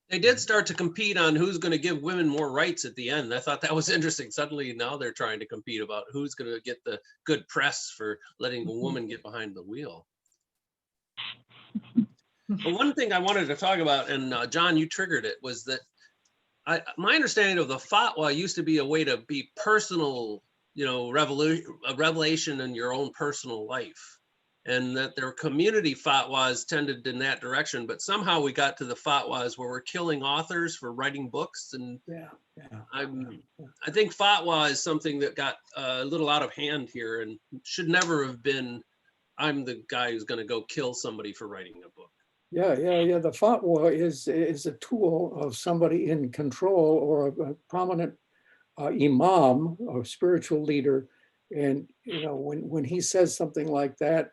They did start to compete on who's going to give women more rights at the end. I thought that was interesting. Suddenly now they're trying to compete about who's going to get the good press for letting a woman get behind the wheel. But one thing I wanted to talk about, and John, you triggered it, was that my understanding of the fatwa used to be a way to be personal, a revelation in your own personal life. And that their community fatwas tended in that direction, but somehow we got to the fatwas where we're killing authors for writing books. And I think fatwa is something that got a little out of hand here and should never have been, I'm the guy who's going to go kill somebody for writing a book. Yeah. The fatwa is a tool of somebody in control or a prominent imam or spiritual leader. And when he says something like that,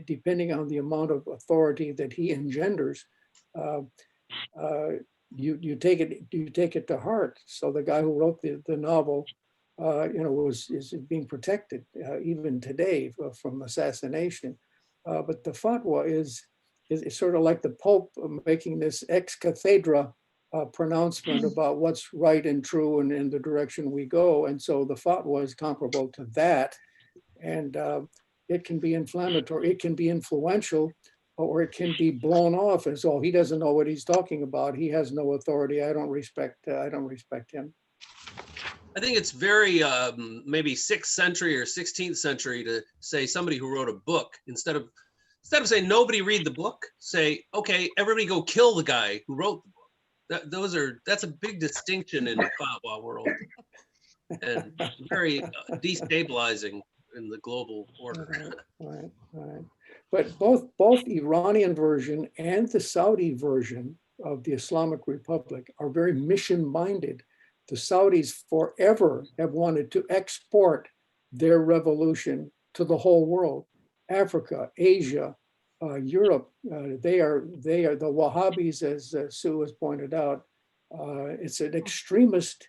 depending on the amount of authority that he engenders, you take it to heart. So the guy who wrote the novel, is being protected even today from assassination. But the fatwa is sort of like the Pope making this ex cathedra pronouncement about what's right and true and in the direction we go. And so the fatwa is comparable to that. And it can be inflammatory, it can be influential, or it can be blown off as, oh, he doesn't know what he's talking about. He has no authority. I don't respect him. I think it's very maybe 6th century or 16th century to say somebody who wrote a book, instead of saying nobody read the book, say, okay, everybody go kill the guy who wrote the book. That's a big distinction in the fatwa world, and very destabilizing in the global order. Right. But both Iranian version and the Saudi version of the Islamic Republic are very mission-minded. The Saudis forever have wanted to export their revolution to the whole world, Africa, Asia, Europe. They are the Wahhabis, as Sue has pointed out. It's an extremist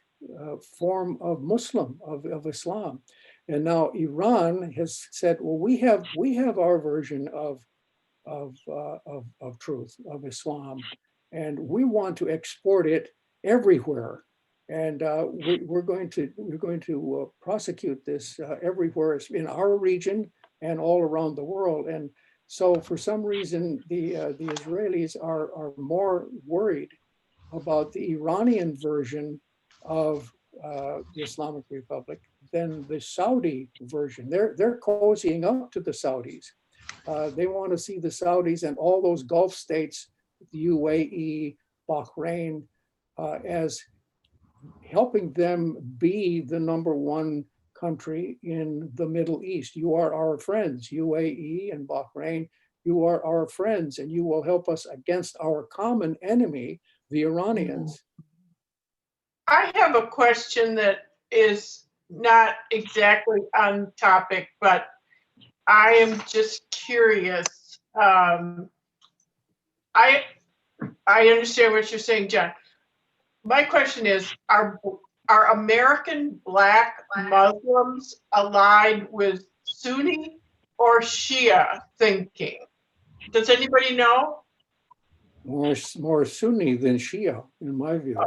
form of Muslim, of Islam. And now Iran has said, well, we have our version of truth, of Islam. and we want to export it everywhere. And we're going to prosecute this everywhere in our region and all around the world. And so for some reason, the Israelis are more worried about the Iranian version of the Islamic Republic than the Saudi version. They're cozying up to the Saudis. They want to see the Saudis and all those Gulf states, the UAE, Bahrain, as helping them be the #1 country in the Middle East. You are our friends, UAE and Bahrain. You are our friends, and you will help us against our common enemy, the Iranians. I have a question that is not exactly on topic, but I am just curious. I understand what you're saying, John. My question is, are American Black Muslims allied with Sunni or Shia thinking? Does anybody know? More Sunni than Shia, in my view.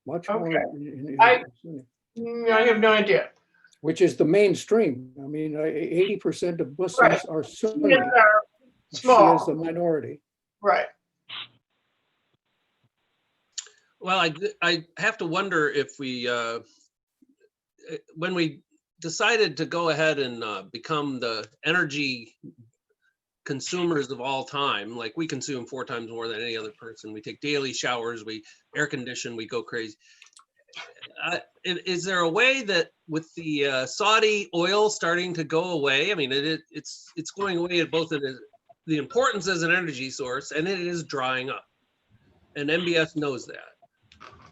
Much more Okay. in Sunni. I have no idea. Which is the mainstream. I mean, 80% of Muslims Right. are Sunni. Shias are Shia is small. the minority. Right. Well, I have to wonder if we, when we decided to go ahead and become the energy consumers of all time, like we consume 4 times more than any other person. We take daily showers, we air condition, we go crazy. Is there a way that with the Saudi oil starting to go away? I mean, it's going away at both in the importance as an energy source, and it is drying up. And MBS knows that.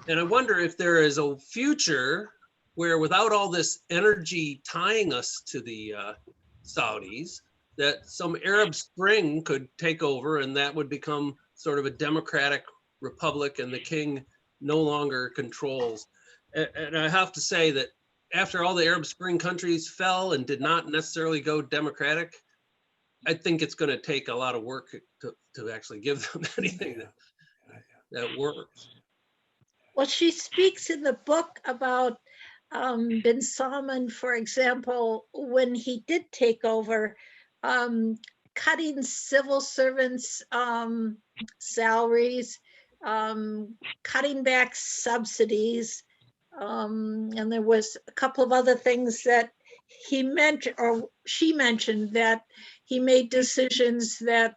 And I wonder if there is a future where without all this energy tying us to the Saudis, that some Arab Spring could take over and that would become sort of a democratic republic and the king no longer controls. And I have to say that after all the Arab Spring countries fell and did not necessarily go democratic, I think it's going to take a lot of work to actually give them anything that works. Well, she speaks in the book about bin Salman, for example, when he did take over, cutting civil servants' salaries, cutting back subsidies, and there was a couple of other things that he mentioned, or she mentioned, that he made decisions that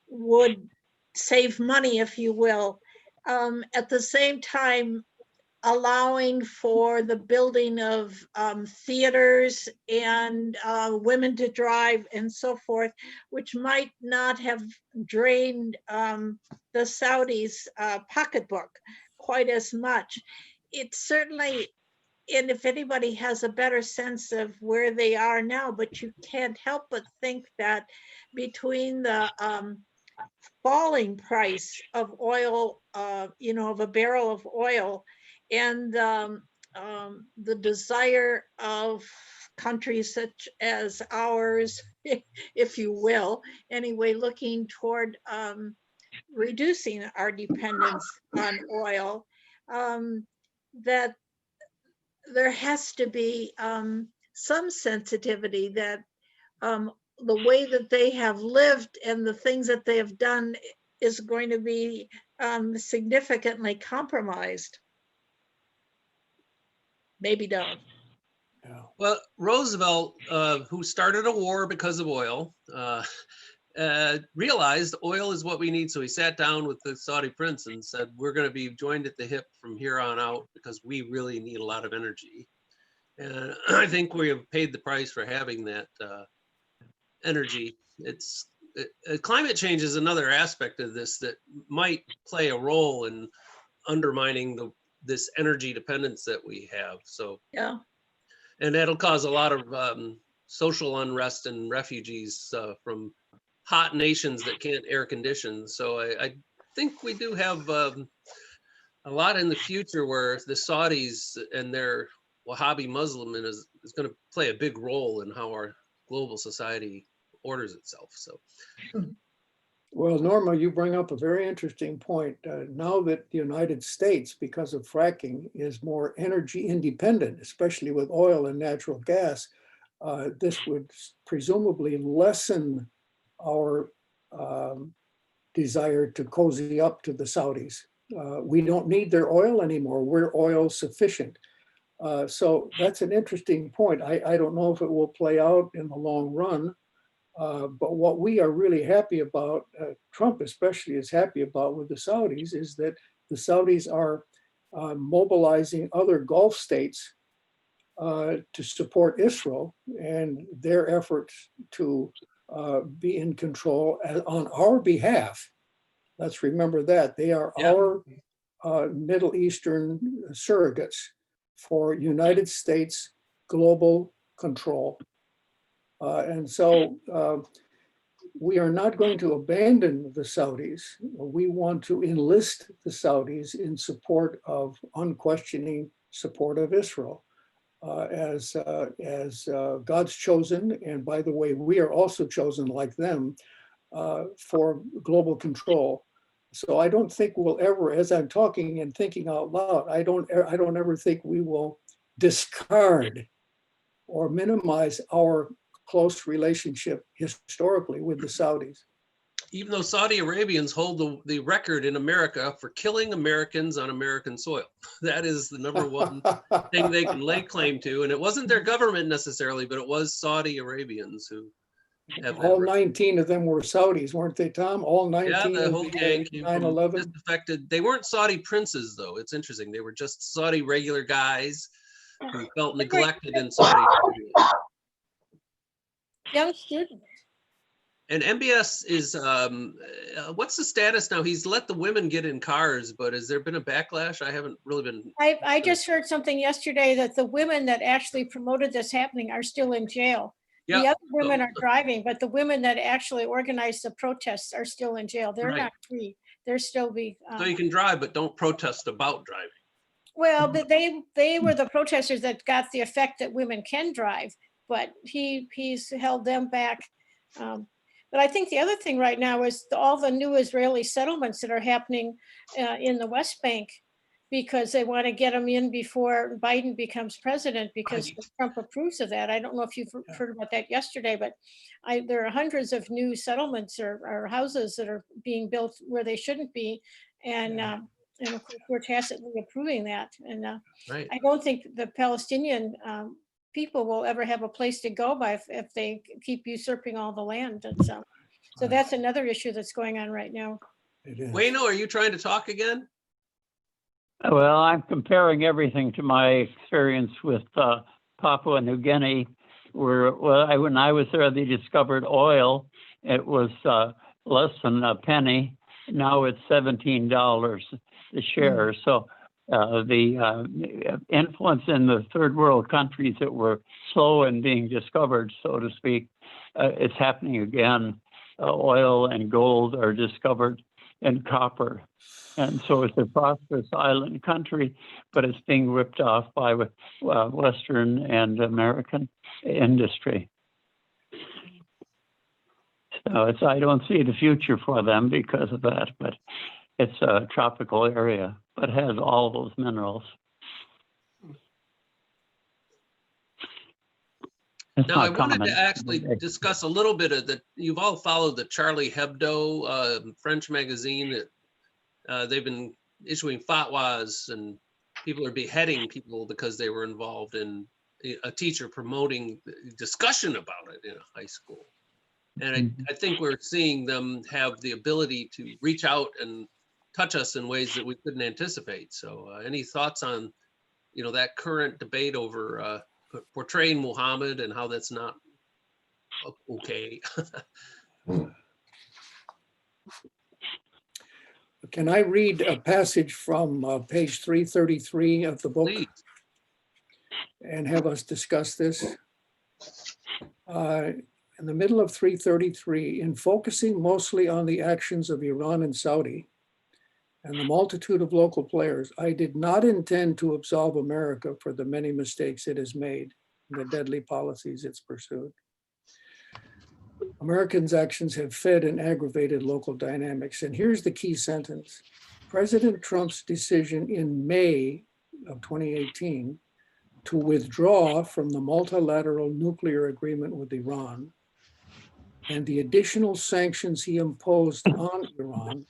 would save money, if you will. At the same time, allowing for the building of theaters and women to drive and so forth, which might not have drained the Saudis' pocketbook quite as much. It certainly, and if anybody has a better sense of where they are now, but you can't help but think that between the falling price of oil, of a barrel of oil, and the desire of countries such as ours, if you will, anyway, looking toward reducing our dependence on oil, that there has to be some sensitivity that the way that they have lived and the things that they have done is going to be significantly compromised. Maybe don't. Well, Roosevelt, who started a war because of oil, realized oil is what we need. So he sat down with the Saudi prince and said, we're going to be joined at the hip from here on out because we really need a lot of energy. And I think we have paid the price for having that energy. Climate change is another aspect of this that might play a role in undermining this energy dependence that we have. So yeah, and that'll cause a lot of social unrest and refugees from hot nations that can't air condition. So I think we do have a lot in the future where the Saudis and their Wahhabi Muslim is going to play a big role in how our global society orders itself. So Well, Norma, you bring up a very interesting point. Now that the United States, because of fracking, is more energy independent, especially with oil and natural gas, this would presumably lessen our desire to cozy up to the Saudis. We don't need their oil anymore. We're oil sufficient. So that's an interesting point. I don't know if it will play out in the long run. But what we are really happy about, Trump especially is happy about with the Saudis, is that the Saudis are mobilizing other Gulf states to support Israel and their efforts to be in control on our behalf. Let's remember that. They are our Middle Eastern surrogates for United States global control. And so we are not going to abandon the Saudis. We want to enlist the Saudis in support of unquestioning support of Israel as God's chosen. And by the way, we are also chosen like them for global control. So I don't think we'll ever, as I'm talking and thinking out loud, I don't ever think we will discard or minimize our close relationship historically with the Saudis. Even though Saudi Arabians hold the record in America for killing Americans on American soil. That is the number one thing they can lay claim to. And it wasn't their government necessarily, but it was Saudi Arabians who have that All record. 19 of them were Saudis, weren't they, Tom? All 19 Yeah, the of whole gang came from 9/11. disaffected. They weren't Saudi princes, though. It's interesting. They were just Saudi regular guys who felt neglected in Saudi Arabia. Young students. And MBS is, what's the status now? He's let the women get in cars, but has there been a backlash? I haven't really been. I just heard something yesterday that the women that actually promoted this happening are still in jail. Yeah. The other women are driving, but the women that actually organized the protests are still in jail. They're Right. not free. They're still So you can drive, but don't protest about driving. well, but they were the protesters that got the effect that women can drive, but he's held them back. But I think the other thing right now is all the new Israeli settlements that are happening in the West Bank, because they want to get them in before Biden becomes president, because Right. Trump approves of that. I don't know if you've heard about that yesterday, but there are hundreds of new settlements or houses that are being built where they shouldn't be. And of course, we're tacitly approving that. And Right. I don't think the Palestinian people will ever have a place to go by if they keep usurping all the land. And so that's another issue that's going on right now. It is. Wayno, are you trying to talk again? Well, I'm comparing everything to my experience with Papua New Guinea, where when I was there, they discovered oil. It was less than a penny. Now it's $17 a share. So the influence in the third world countries that were slow in being discovered, so to speak, it's happening again. Oil and gold are discovered, and copper. And so it's a prosperous island country, but it's being ripped off by Western and American industry. So I don't see the future for them because of that, but it's a tropical area, but has all those minerals. It's Now, I not wanted common. to actually discuss a little bit of the, you've all followed the Charlie Hebdo French magazine that they've been issuing fatwas and people are beheading people because they were involved in a teacher promoting discussion about it in a high school. And I think we're seeing them have the ability to reach out and touch us in ways that we couldn't anticipate. So any thoughts on, that current debate over portraying Muhammad and how that's not okay? Can I read a passage from page 333 of the book? Please. And have us discuss this? In the middle of 333, in focusing mostly on the actions of Iran and Saudi and the multitude of local players, I did not intend to absolve America for the many mistakes it has made and the deadly policies it's pursued. Americans' actions have fed and aggravated local dynamics. And here's the key sentence. President Trump's decision in May of 2018 to withdraw from the multilateral nuclear agreement with Iran and the additional sanctions he imposed on Iran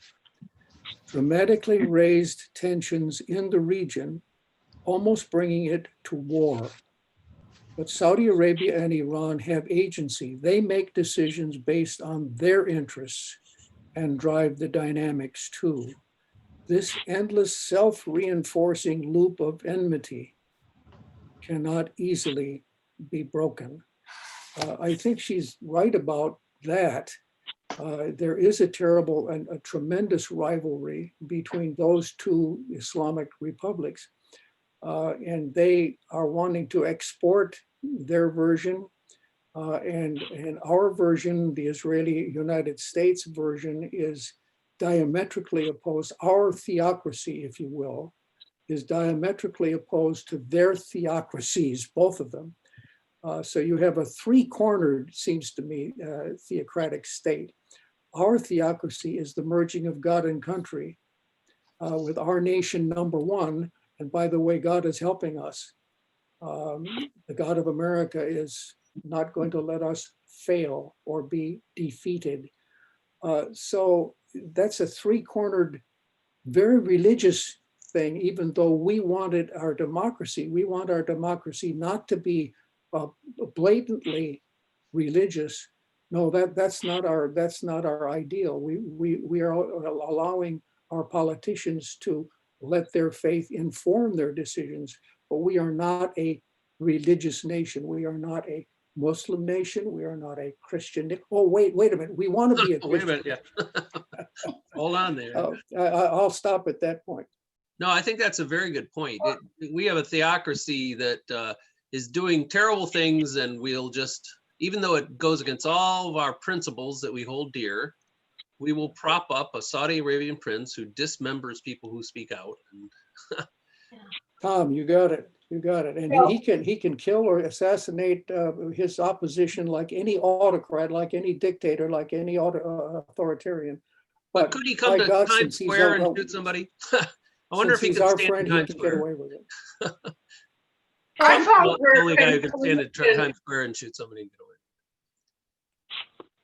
dramatically raised tensions in the region, almost bringing it to war. But Saudi Arabia and Iran have agency. They make decisions based on their interests and drive the dynamics too. This endless self-reinforcing loop of enmity cannot easily be broken. I think she's right about that. There is a terrible and a tremendous rivalry between those two Islamic republics. And they are wanting to export their version. And our version, the Israeli United States version, is diametrically opposed. Our theocracy, if you will, is diametrically opposed to their theocracies, both of them. So you have a three-cornered, seems to me, theocratic state. Our theocracy is the merging of God and country, with our nation number one. And by the way, God is helping us. The God of America is not going to let us fail or be defeated. So that's a three-cornered, very religious thing, even though we wanted our democracy. We want our democracy not to be blatantly religious. No, that's not our ideal. We are allowing our politicians to let their faith inform their decisions, but we are not a religious nation. We are not a Muslim nation. We are not a Christian. Oh, wait a minute. We want to be a Wait a Christian. minute, yeah. Hold on there. I'll stop at that point. No, I think that's a very good point. We have a theocracy that is doing terrible things, and we'll just, even though it goes against all of our principles that we hold dear, we will prop up a Saudi Arabian prince who dismembers people who speak out. And Tom, you got it. You got it. And he can kill or assassinate his opposition like any autocrat, like any dictator, like any authoritarian. but could he come by to God, Times since he's Square our- and shoot somebody? I wonder if since he he's can our stand friend, in he Times can get Square. away with it. I found The her only guy who can stand at conclusion- Times Square and shoot somebody and get away.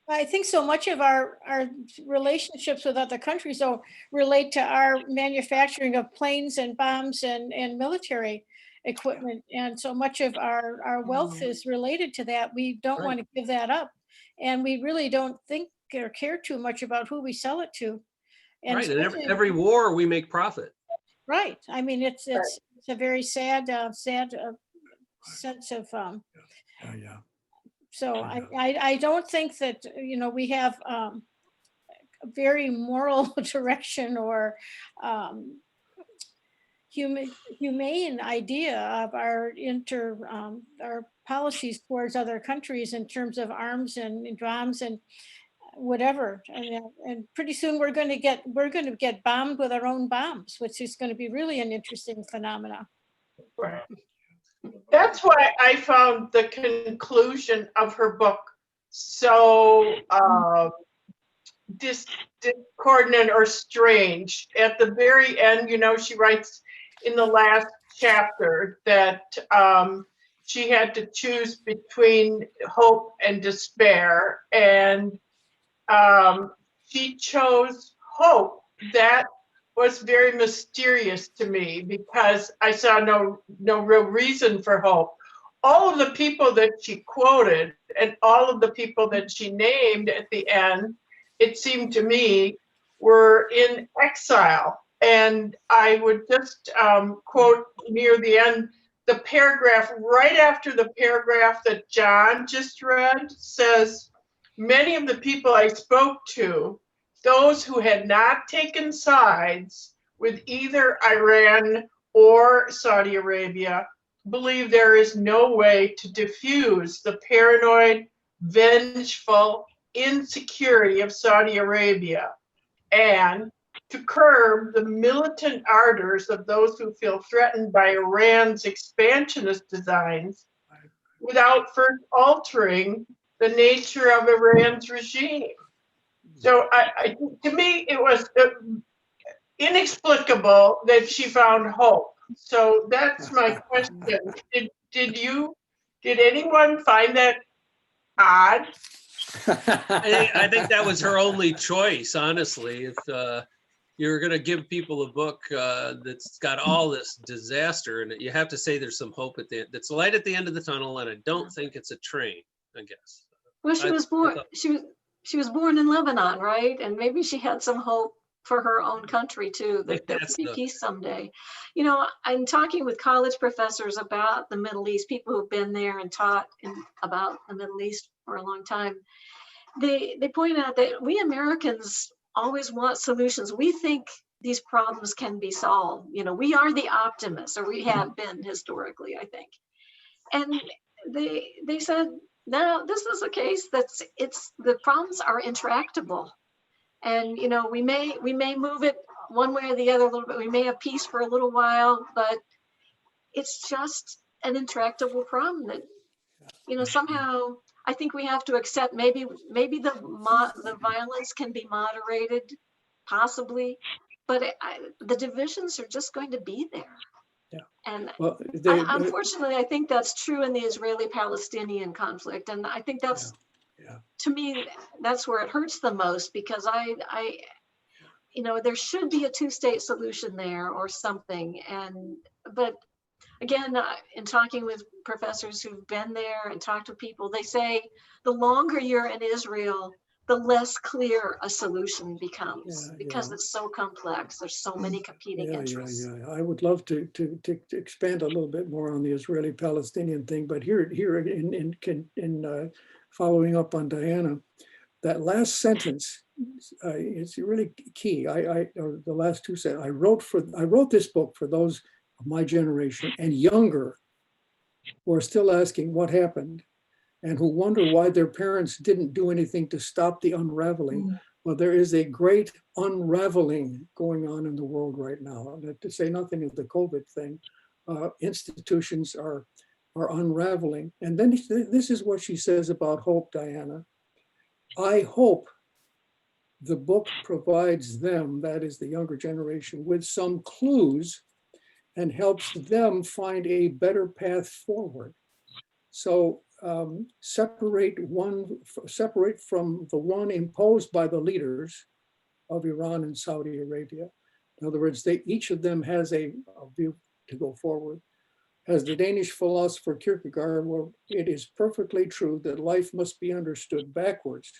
I think so much of our relationships with other countries though relate to our manufacturing of planes and bombs and military equipment. And so much of our wealth is related to that. We don't Right. want to give that up. And we really don't think or care too much about who we sell it to. And Right, and especially- every war we make profit. Right. I mean, it's a very sad sense of, Yeah. so I don't think that, we have a very moral direction or humane idea of our policies towards other countries in terms of arms and bombs and whatever. And pretty soon we're going to get bombed with our own bombs, which is going to be really an interesting phenomena. Right. That's why I found the conclusion of her book so discordant or strange. At the very end, she writes in the last chapter that she had to choose between hope and despair, and she chose hope. That was very mysterious to me because I saw no real reason for hope. All of the people that she quoted and all of the people that she named at the end, it seemed to me, were in exile. And I would just quote near the end, the paragraph right after the paragraph that John just read says, many of the people I spoke to, those who had not taken sides with either Iran or Saudi Arabia, believe there is no way to diffuse the paranoid, vengeful insecurity of Saudi Arabia and to curb the militant ardors of those who feel threatened by Iran's expansionist designs without first altering the nature of Iran's regime. So to me, it was inexplicable that she found hope. So that's my question. Did anyone find that odd? I think that was her only choice, honestly. If you're going to give people a book that's got all this disaster in it, you have to say there's some hope at the end. It's light at the end of the tunnel, and I don't think it's a train, I guess. Well, she was born. She was born in Lebanon, right? And maybe she had some hope for her own country too, that there would be peace someday. You know, I'm talking with college professors about the Middle East, people who've been there and taught about the Middle East for a long time. They point out that we Americans always want solutions. We think these problems can be solved. You know, we are the optimists, or we have been historically, I think. And they said, no, this is a case the problems are intractable. And, you know, we may move it one way or the other a little bit. We may have peace for a little while, but it's just an intractable problem that, you know, somehow I think we have to accept maybe the violence can be moderated, possibly, but the divisions are just going to be there. Yeah. And well, unfortunately, I think that's true in the Israeli-Palestinian conflict. And I think that's, to me, that's where it hurts the most, because I you know, there should be a two-state solution there or something. But again, in talking with professors who've been there and talked to people, they say the longer you're in Israel, the less clear a solution becomes, because it's so complex. There's so many competing interests. I would love to expand a little bit more on the Israeli-Palestinian thing, but here in following up on Diana, that last sentence, it's really key. Or the last two sentences. I wrote this book for those of my generation and younger who are still asking what happened, and who wonder why their parents didn't do anything to stop the unraveling. Well, there is a great unraveling going on in the world right now. To say nothing of the COVID thing, institutions are unraveling. And then this is what she says about hope, Diana. I hope the book provides them, that is the younger generation, with some clues and helps them find a better path forward. So separate from the one imposed by the leaders of Iran and Saudi Arabia. In other words, each of them has a view to go forward. As the Danish philosopher Kierkegaard wrote, it is perfectly true that life must be understood backwards,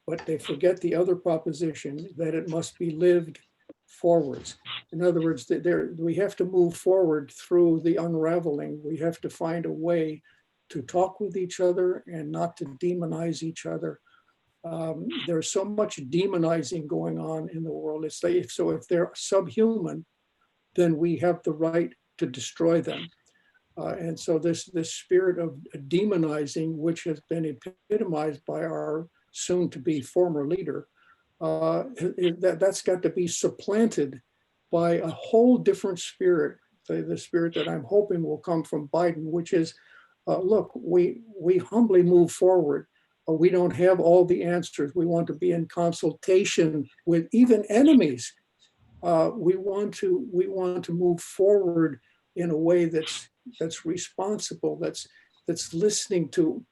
but they forget the other proposition that it must be lived forwards. In other words, we have to move forward through the unraveling. We have to find a way to talk with each other and not to demonize each other. There's so much demonizing going on in the world. It's like, so if they're subhuman, then we have the right to destroy them. And so this spirit of demonizing, which has been epitomized by our soon-to-be former leader, that's got to be supplanted by a whole different spirit, the spirit that I'm hoping will come from Biden, which is, look, we humbly move forward. We don't have all the answers. We want to be in consultation with even enemies. We want to move forward in a way that's responsible, that's listening to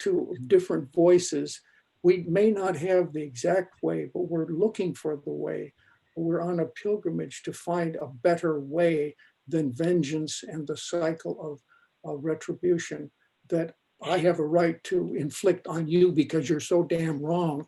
different voices. We may not have the exact way, but we're looking for the way. We're on a pilgrimage to find a better way than vengeance and the cycle of retribution that I have a right to inflict on you because you're so damn wrong.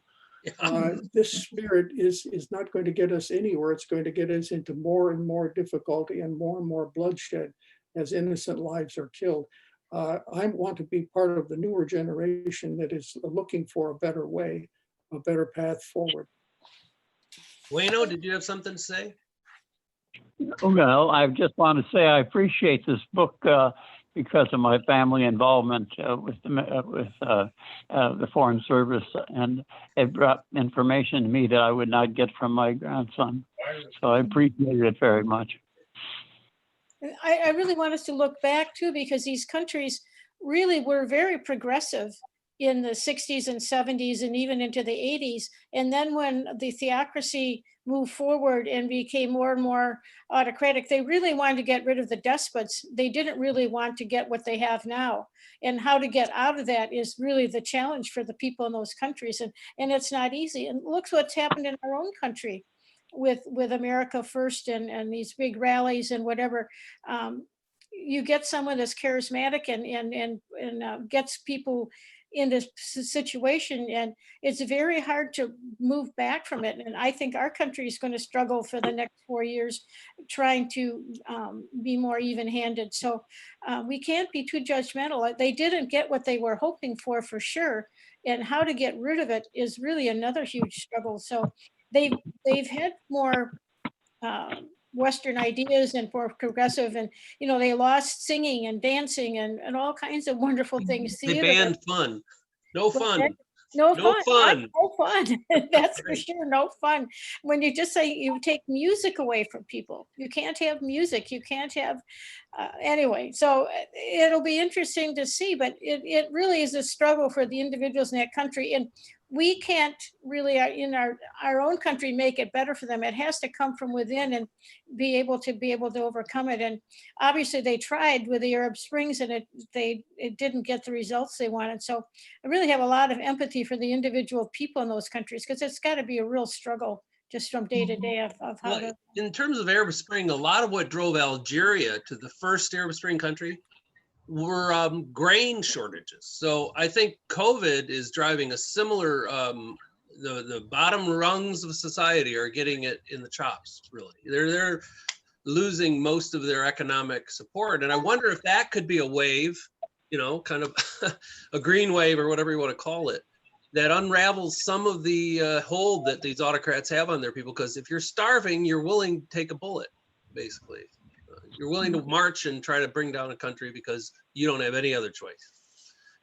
This spirit is not going to get us anywhere. It's going to get us into more and more difficulty and more bloodshed as innocent lives are killed. I want to be part of the newer generation that is looking for a better way, a better path forward. Wayno, did you have something to say? Well, I just want to say I appreciate this book because of my family involvement with the Foreign Service, and it brought information to me that I would not get from my grandson. So I appreciate it very much. I really want us to look back too, because these countries really were very progressive in the 60s and 70s and even into the 80s. And then when the theocracy moved forward and became more and more autocratic, they really wanted to get rid of the despots. They didn't really want to get what they have now. And how to get out of that is really the challenge for the people in those countries. And it's not easy. And look what's happened in our own country with America First and these big rallies and whatever. You get someone that's charismatic and gets people in this situation, and it's very hard to move back from it. And I think our country is going to struggle for the next 4 years trying to be more even-handed. So we can't be too judgmental. They didn't get what they were hoping for sure, and how to get rid of it is really another huge struggle. So they've had more Western ideas and more progressive, and they lost singing and dancing and all kinds of wonderful things. They Theater. banned fun. No fun. No No fun. fun. No fun. That's for sure. No fun. When you just say you take music away from people, you can't have music. You can't have anyway. So it'll be interesting to see, but it really is a struggle for the individuals in that country. And we can't really in our own country make it better for them. It has to come from within and be able to overcome it. And obviously they tried with the Arab Springs, and it didn't get the results they wanted. So I really have a lot of empathy for the individual people in those countries, because it's got to be a real struggle just from day to day of how to. In terms of Arab Spring, a lot of what drove Algeria to the first Arab Spring country were grain shortages. So I think COVID is driving a similar, the bottom rungs of society are getting it in the chops, really. They're losing most of their economic support. And I wonder if that could be a wave, kind of a green wave or whatever you want to call it, that unravels some of the hold that these autocrats have on their people. Because if you're starving, you're willing to take a bullet, basically. You're willing to march and try to bring down a country because you don't have any other choice.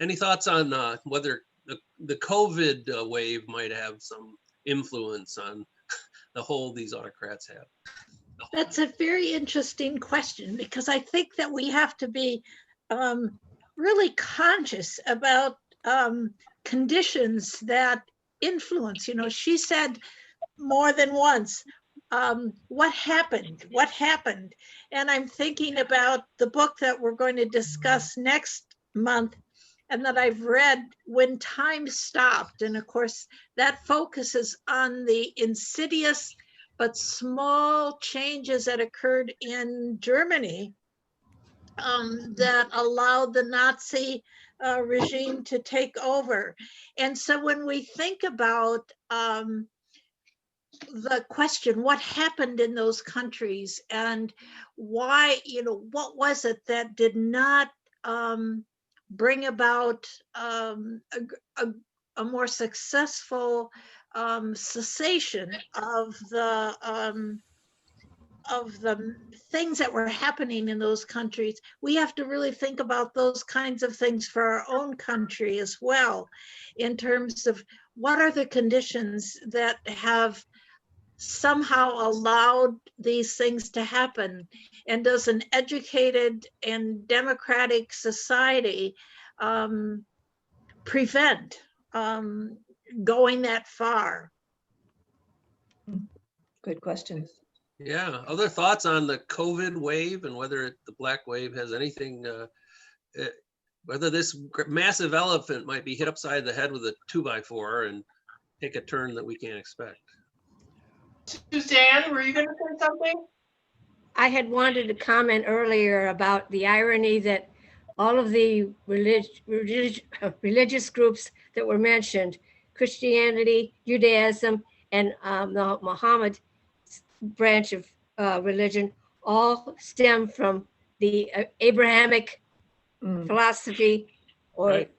Any thoughts on whether the COVID wave might have some influence on the hold these autocrats have? That's a very interesting question, because I think that we have to be really conscious about conditions that influence. She said more than once, what happened? And I'm thinking about the book that we're going to discuss next month, and that I've read, When Time Stopped. And of course, that focuses on the insidious but small changes that occurred in Germany that allowed the Nazi regime to take over. And so when we think about the question, what happened in those countries, and why, what was it that did not bring about a more successful cessation of the things that were happening in those countries? We have to really think about those kinds of things for our own country as well, in terms of what are the conditions that have somehow allowed these things to happen, and does an educated and democratic society prevent going that far? Good question. Yeah. Other thoughts on the COVID wave and whether the black wave has anything, whether this massive elephant might be hit upside the head with a 2x4 and take a turn that we can't expect? Suzanne, were you going to say something? I had wanted to comment earlier about the irony that all of the religious groups that were mentioned, Christianity, Judaism, and the Muhammad branch of religion, all stem from the Abrahamic philosophy, or Right.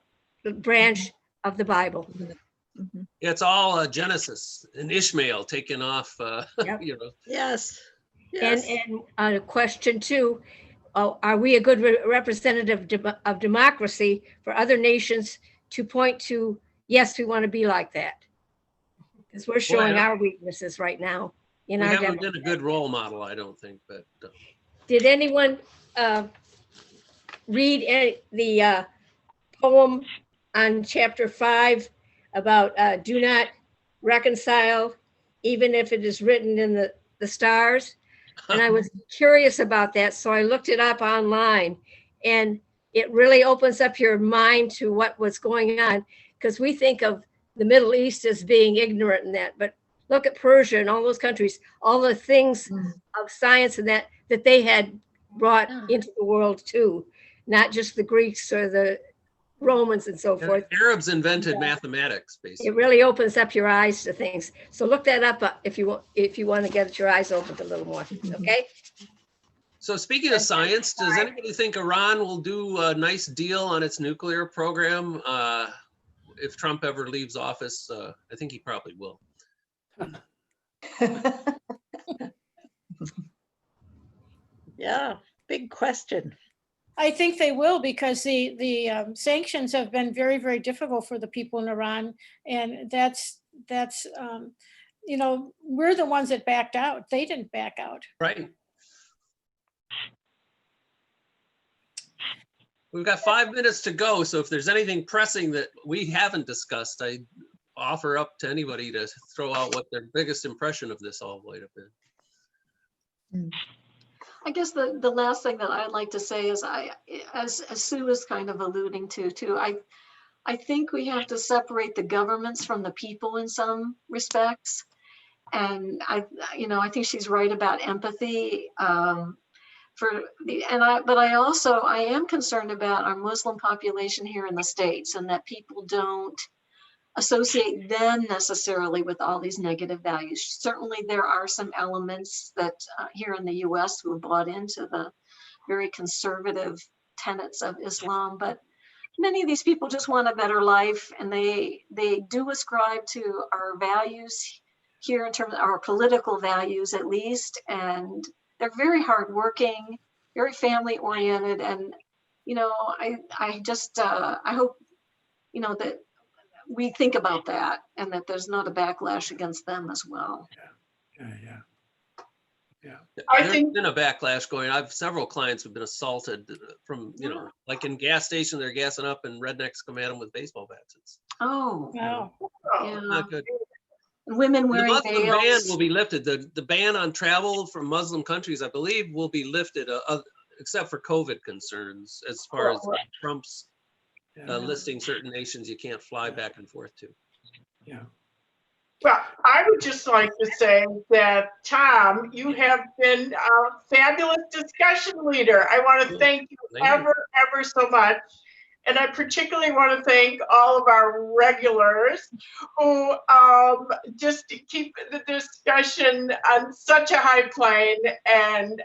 the branch of the Bible. Mhm. It's all Genesis and Ishmael taking off, Yep. Yes. And a question too, are we a good representative of democracy for other nations to point to, yes, we want to be like that? Because we're showing our weaknesses right now in we our haven't democracy. been a good role model, I don't think, but Did anyone read the poem on chapter 5 about do not reconcile, even if it is written in the stars. And I was curious about that, so I looked it up online, and it really opens up your mind to what was going on, because we think of the Middle East as being ignorant in that, but look at Persia and all those countries, all the things of science and that they had brought into the world too, not just the Greeks or the Romans and so forth. Arabs invented mathematics, basically. It really opens up your eyes to things. So look that up if you want to get your eyes opened a little more. Okay. So speaking of science, does anybody think Iran will do a nice deal on its nuclear program if Trump ever leaves office? I think he probably will. Yeah, big question. I think they will, because the sanctions have been very, very difficult for the people in Iran. And that's you know, we're the ones that backed out. They didn't back out. Right. We've got 5 minutes to go. So if there's anything pressing that we haven't discussed, I offer up to anybody to throw out what their biggest impression of this all might have been. I guess the last thing that I'd like to say is as Sue is kind of alluding to too, I think we have to separate the governments from the people in some respects. And I think she's right about empathy. But I am concerned about our Muslim population here in the States, and that people don't associate them necessarily with all these negative values. Certainly there are some elements that here in the US who have bought into the very conservative tenets of Islam, but many of these people just want a better life, and they do ascribe to our values here in terms of our political values at least, and they're very hardworking, very family oriented, and I hope that we think about that, and that there's not a backlash against them as well. Yeah. There's been a backlash going. I've several clients who've been assaulted from, like in gas station, they're gassing up and rednecks come at them with baseball bats. It's wow. not good. Women wearing the Muslim veils. ban will be lifted. The ban on travel from Muslim countries, I believe, will be lifted, except for COVID concerns, as far as Trump's listing certain nations you can't fly back and forth to. Yeah. Well, I would just like to say that, Tom, you have been a fabulous discussion leader. I want to thank you ever so much. And I particularly want to thank all of our regulars who just keep the discussion on such a high plane. And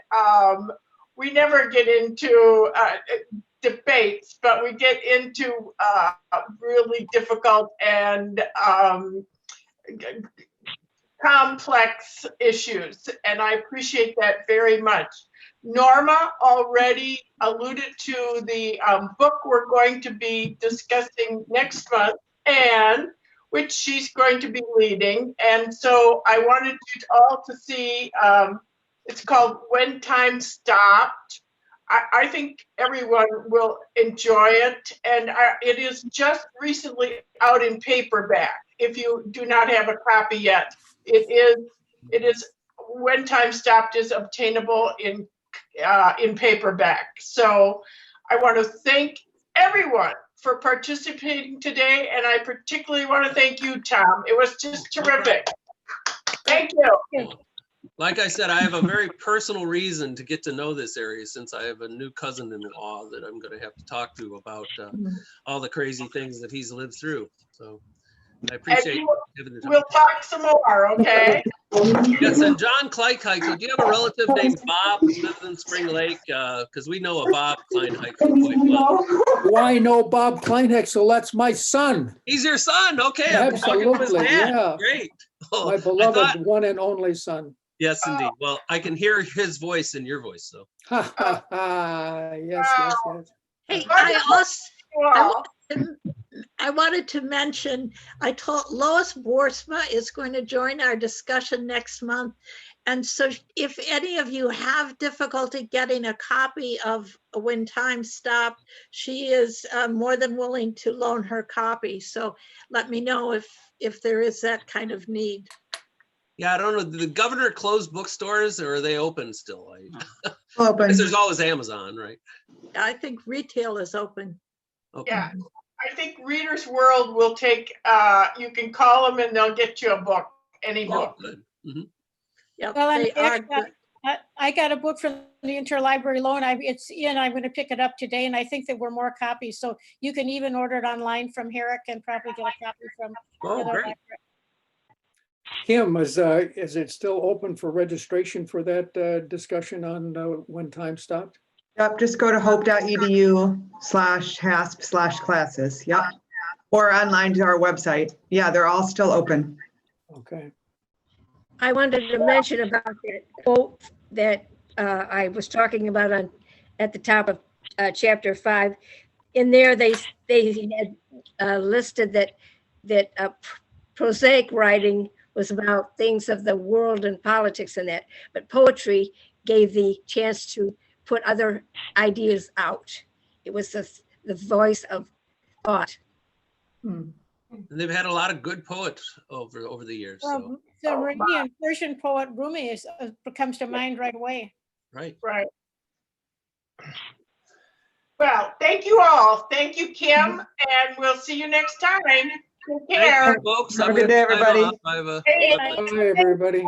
we never get into debates, but we get into really difficult and complex issues, and I appreciate that very much. Norma already alluded to the book we're going to be discussing next month, and which she's going to be leading. And so I wanted you all to see, it's called When Time Stopped. I think everyone will enjoy it, and it is just recently out in paperback. If you do not have a copy yet, it is When Time Stopped is obtainable in paperback. So I want to thank everyone for participating today, and I particularly want to thank you, Tom. It was just terrific. Thank you. Like I said, I have a very personal reason to get to know this area, since I have a new cousin-in-law that I'm going to have to talk to about all the crazy things that he's lived through. So I appreciate giving the time. We'll talk some more, okay? Yes, and John Kleinheichel, do you have a relative named Bob who lives in Spring Lake? Because we know a Bob Kleinheichel quite well. Why no Bob Kleinheichel? That's my son. He's your son? Okay. I'm talking to his Absolutely, dad. yeah. Great. Oh, My beloved one and only son. Yes, indeed. Well, I can hear his voice in your voice, so. Ha ha ha. Yes. Hey, Well, I wanted to mention, I told Lois Boersma is going to join our discussion next month. And so if any of you have difficulty getting a copy of When Time Stopped, she is more than willing to loan her copy. So let me know if there is that kind of need. Yeah, I don't know. Did the governor close bookstores or are they open still? Open. Because there's always Amazon, right? I think retail is open. Okay. Yeah, I think Reader's World will take, you can call them and they'll get you a book, any Oh, book. good. Mhm. Yep, Well, and they are actually, good. I got a book from the interlibrary loan. It's in, I'm going to pick it up today, and I think there were more copies. So you can even order it online from Herrick and probably get a copy from the Oh, other great. library. Kim, is it still open for registration for that discussion on When Time Stopped? Yep, just go to hope.edu/hasp/classes. Yep. Or online to our website. Yeah, they're all still open. Okay. I wanted to mention about that quote that I was talking about at the top of chapter 5. In there, they had listed that prosaic writing was about things of the world and politics and that, but poetry gave the chance to put other ideas out. It was the voice of thought. And they've had a lot of good poets over the years. So, The Iranian Persian poet Rumi comes to mind right away. right. Right. Well, thank you all. Thank you, Kim, and we'll see you next time. Take care. Thank you, folks. Have a I'm good gonna day, sign everybody. off. I have a- Hey, Bye, everybody.